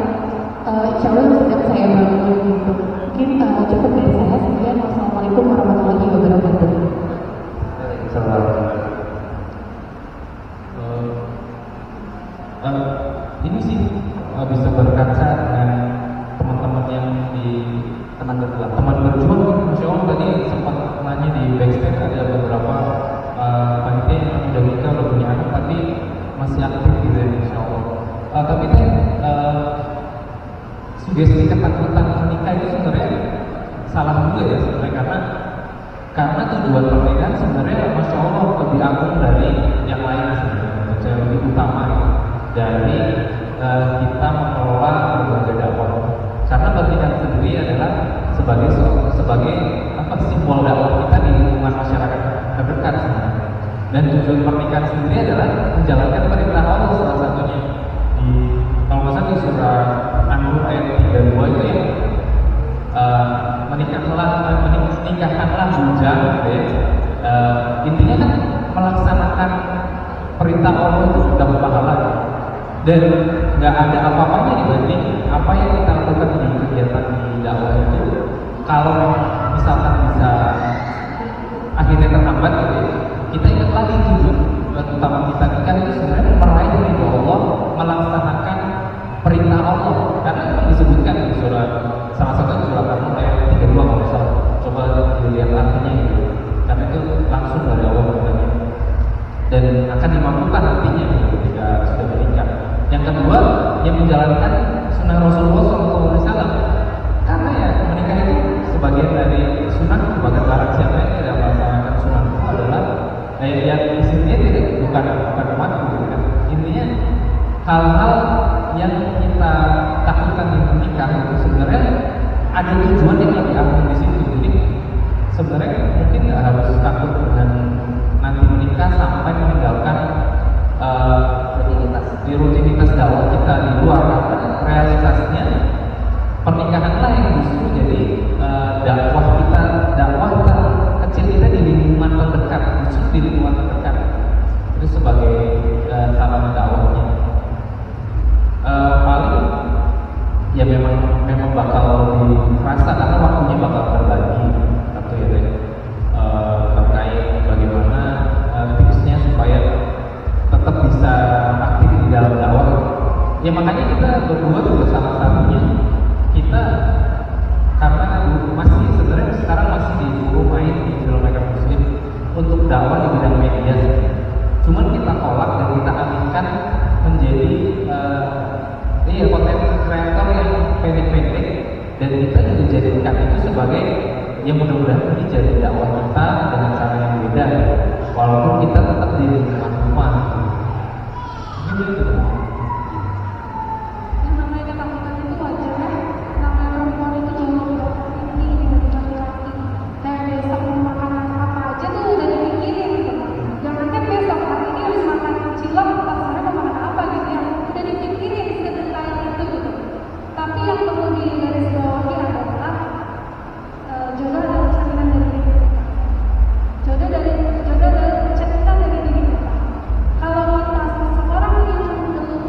insya Allah sedang saya bangun gitu. Mungkin cukup dari saya. Sekian. Wassalamualaikum warahmatullahi wabarakatuh. Ini sih bisa berkaca dengan teman-teman yang di teman berjuang. Masya Allah tadi sempat nanya di backstage ada beberapa panitia yang udah nikah, udah punya anak tapi masih aktif gitu ya, Masya Allah. Tapi sugesti ketakutan menikah itu sebenarnya salah juga ya sebenarnya, karena tujuan pernikahan sebenarnya Masya Allah lebih agung dari yang lain sebenarnya, lebih utama ya, dari kita mengelola lembaga dakwah. Karena pernikahan sendiri adalah sebagai simbol dakwah kita di lingkungan masyarakat terdekat sebenarnya. Dan tujuan pernikahan sendiri adalah menjalankan perintah Allah salah satunya. Kalau nggak salah di surah An-Nur ayat 32 itu ya, menikahkanlah bujang, gitu ya. Intinya kan melaksanakan perintah Allah itu sudah berpahala, dan nggak ada apa-apanya dibanding apa yang kita lakukan di kegiatan di dakwah itu. Kalau misalkan bisa akhirnya terhambat, gitu ya, kita ingat lagi tujuan utama kita nikah itu sebenarnya meraih ridho Allah, melaksanakan perintah Allah. Karena memang disebutkan di surah salah satu surah An-Nur ayat 32 kalau salah. Coba dilihat artinya gitu. Karena itu langsung dari Allah bertanya. Dan akan dimampukan nantinya ketika sudah menikah. Yang kedua, yang menjalankan sunnah Rasulullah SAW. Karena ya menikah itu sebagian dari sunnah, bahkan barang siapa yang tidak melaksanakan sunnah itu adalah yang isinya bukan umat gitu kan. Intinya hal-hal yang kita takutkan di menikah itu sebenarnya ada tujuan yang lebih agung di situ. Jadi sebenarnya mungkin nggak harus takut dengan nanti menikah sampai meninggalkan rutinitas dakwah kita di luar. Karena realitasnya pernikahanlah yang justru jadi dakwah kita kecil kita di lingkungan terdekat, justru di lingkungan terdekat itu sebagai sarana dakwahnya. Paling ya memang bakal dirasa karena waktunya bakal berbagi satu ya deh, terkait bagaimana tipsnya supaya tetap bisa aktif di dalam dakwah. Ya makanya kita berdua juga salah satunya kita karena masih sebenarnya sekarang masih disuruh main di Filmmaker Muslim untuk dakwah di bidang media. Cuman kita tolak dan kita alihkan menjadi konten kreator yang pendek-pendek, dan kita juga jadikan itu sebagai yang mudah-mudahan ini jadi dakwah kita dengan cara yang beda, walaupun kita tetap di lingkungan rumah. Gitu. Yang namanya ketakutan itu wajar ya. Namanya perempuan itu jauh lebih tinggi dibanding laki-laki. Kayak besok mau makan apa aja tuh udah dipikirin gitu. Jangankan besok, hari ini harus makan cilok, terserah mau makan apa gitu ya. Udah dipikirin sedetail itu gitu. Tapi yang perlu digarisbawahi adalah jodoh adalah cerminan dari diri kita. Jodoh adalah cerminan dari diri kita. Kalau kita seseorang yang cenderung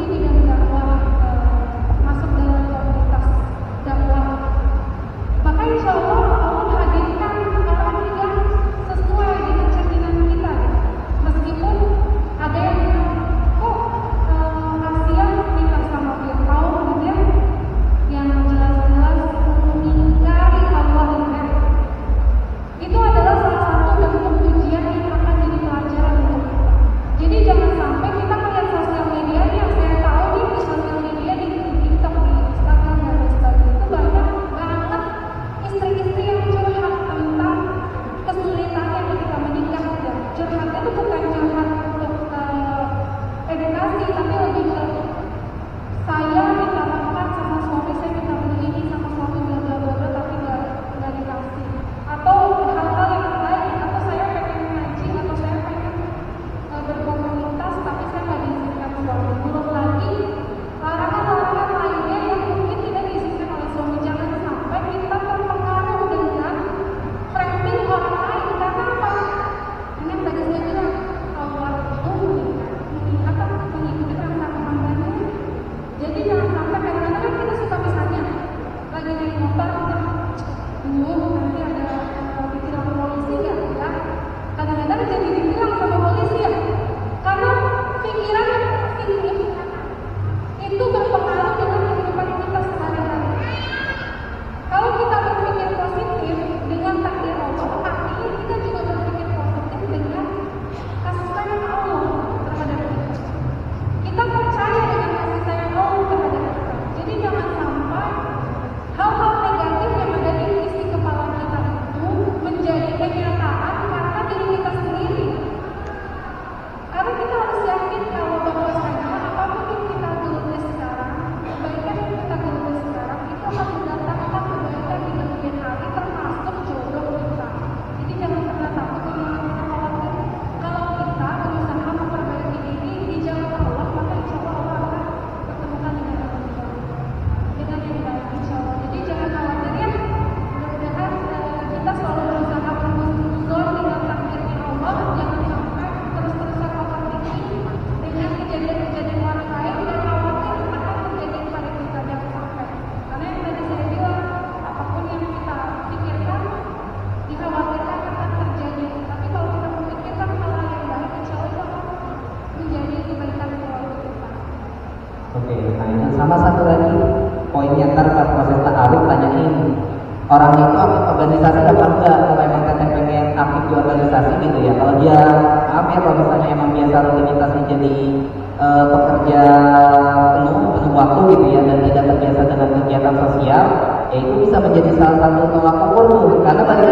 lagi poinnya, ntar pas proses ta'aruf tanyain orangnya itu aktif organisasi apa enggak. Kalau emang teteh pengen aktif di organisasi gitu ya, kalau dia maaf ya kalau misalnya emang biasa rutinitasnya jadi pekerja penuh waktu gitu ya, dan tidak terbiasa dengan kegiatan sosial, ya itu bisa menjadi salah satu tolak ukur tuh. Karena tadi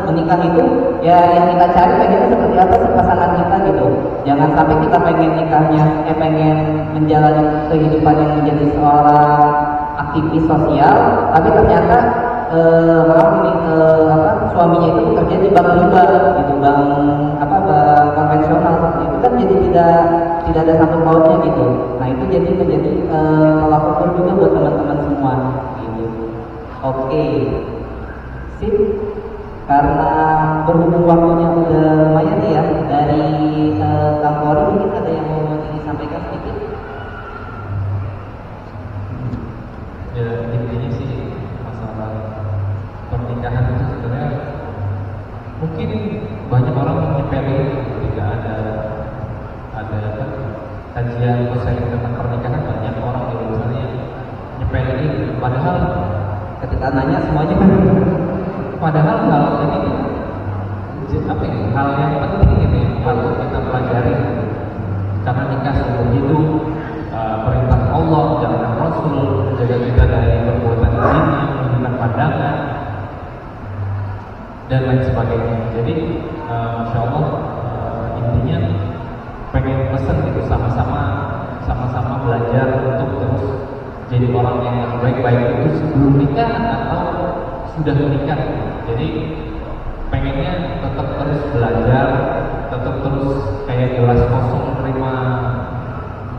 menikah itu ya yang kita cari pengennya seperti apa sih pasangan kita gitu. Jangan sampai kita pengen nikahnya pengen menjalani kehidupan yang menjadi seorang aktivis sosial, tapi ternyata suaminya itu bekerja di bank juga gitu, bank konvensional, itu kan jadi tidak ada satu pautnya gitu. Nah itu jadi menjadi tolak ukur juga buat teman-teman semua gitu. Oke, sip. Karena berhubung waktunya udah lumayan nih ya, dari Kang Kori mungkin ada yang mau disampaikan sedikit. Ya intinya sih masalah pernikahan itu sebenarnya mungkin banyak orang menyepelekan ketika ada kan kajian dosen tentang pernikahan, banyak orang yang misalnya nyepelein, padahal Ketika nanya semuanya kan padahal hal ini apa ya, hal yang penting gitu ya, harus kita pelajari. Karena nikah seumur hidup, perintah Allah, jangan Rasul, menjaga kita dari perbuatan zina, menunjukkan pandangan dan lain sebagainya. Jadi Masya Allah, intinya pengen pesan gitu, sama-sama belajar untuk terus jadi orang yang baik-baik itu sebelum nikah atau sudah menikah. Jadi pengennya tetap terus belajar, tetap terus kayak gelas kosong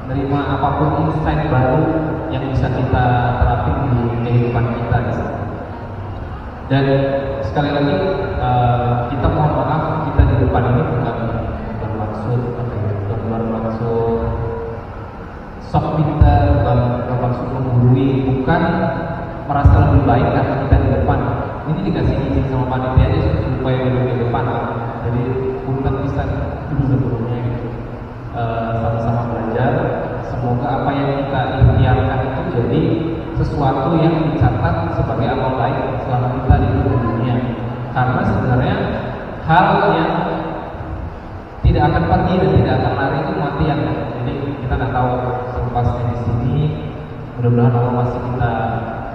nerima apapun insight baru yang bisa kita terapin di kehidupan kita gitu. Dan sekali lagi kita mohon maaf, kita di depan ini bukan bermaksud sok pintar, bukan bermaksud menggurui, bukan merasa lebih baik karena kita di depan. Ini dikasih izin sama panitia aja supaya duduk di depan. Jadi punten bisa sebelumnya sama-sama belajar. Semoga apa yang kita ikhtiarkan itu jadi sesuatu yang dicatat sebagai amal baik selama kita di dunia. Karena sebenarnya hal yang tidak akan pergi dan tidak akan lari itu mati yang. Jadi kita nggak tahu selepasnya di sini. Mudah-mudahan Allah masih kita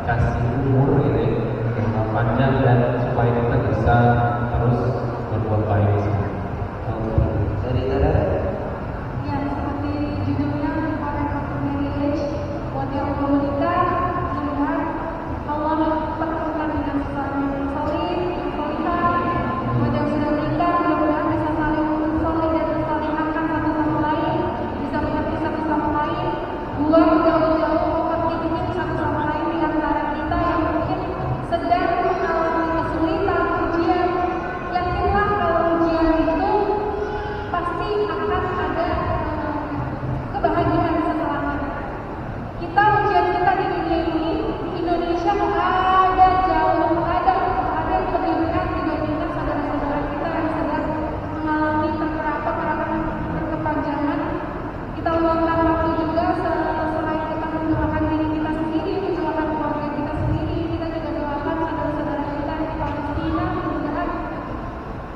kasih umur gitu ya, yang panjang, dan supaya kita bisa terus berbuat baik. dari Dara. Ya, seperti judulnya Forever Marriage, buat yang mau menikah, mudah-mudahan Allah pertemukan dengan seorang yang solid, yang solihah. Buat yang sudah menikah, mudah-mudahan bisa saling solid dan saling akan satu sama lain, bisa mengerti satu sama lain. Buat jauh-jauh overthinking satu sama lain di antara kita yang mungkin sedang mengalami kesulitan, ujian. Yakinlah kalau ujian itu pasti akan ada kebahagiaan setelahnya. Kita ujian kita di dunia ini, di Indonesia ada jauh, ada yang lebih berat dibandingkan saudara-saudara kita yang sedang mengalami peperangan berkepanjangan. Kita luangkan waktu juga selain kita mendoakan diri kita sendiri, mendoakan keluarga kita sendiri, kita juga doakan saudara-saudara kita di Palestina. Mudah-mudahan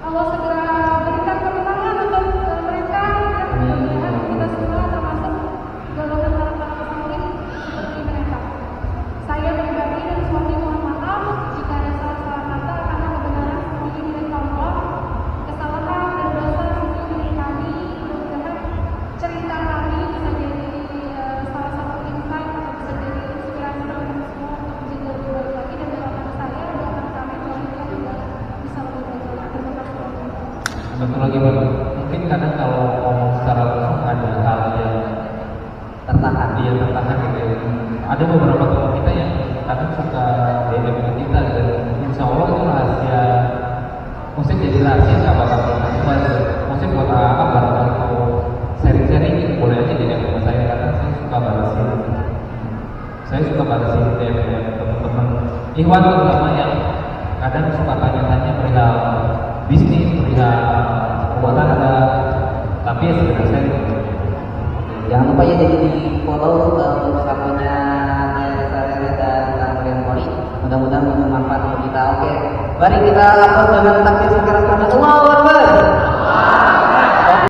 Allah segera berikan kemenangan untuk mereka, dan mudah-mudahan kita semua termasuk golongan orang-orang muslim seperti mereka. Saya pribadi dan suami mohon maaf jika ada salah-salah kata, karena kebenaran semuanya milik Allah. Kesalahan dan dosa semua milik kami. Mudah-mudahan cerita kami bisa jadi salah satu insight atau bisa jadi inspirasi bagi kita semua untuk menjadi lebih baik lagi, dan doakan saya, doakan kami bahwa kita juga bisa lebih baik lagi. Terima kasih. Satu lagi Pak, mungkin kadang kalau ngomong secara langsung ada hal yang Tertahan. dia tertahan gitu ya. Ada beberapa teman kita yang kadang suka DM ke kita, dan insya Allah itu rahasia. Maksudnya jadi rahasia nggak bakal kita sebar. Maksudnya buat apa barangkali mau sharing-sharing gitu, boleh aja DM ke saya, karena saya suka balasin. Saya suka balasin DM teman-teman Ikhwan terutama yang kadang suka tanya-tanya perihal bisnis, perihal perbuatan ada, tapi ya sebenarnya saya Jangan lupa ya jadi di follow untuk akunnya Mudah-mudahan bermanfaat untuk kita. Oke, mari kita lakukan dengan takbir sekarang. Allahu Akbar.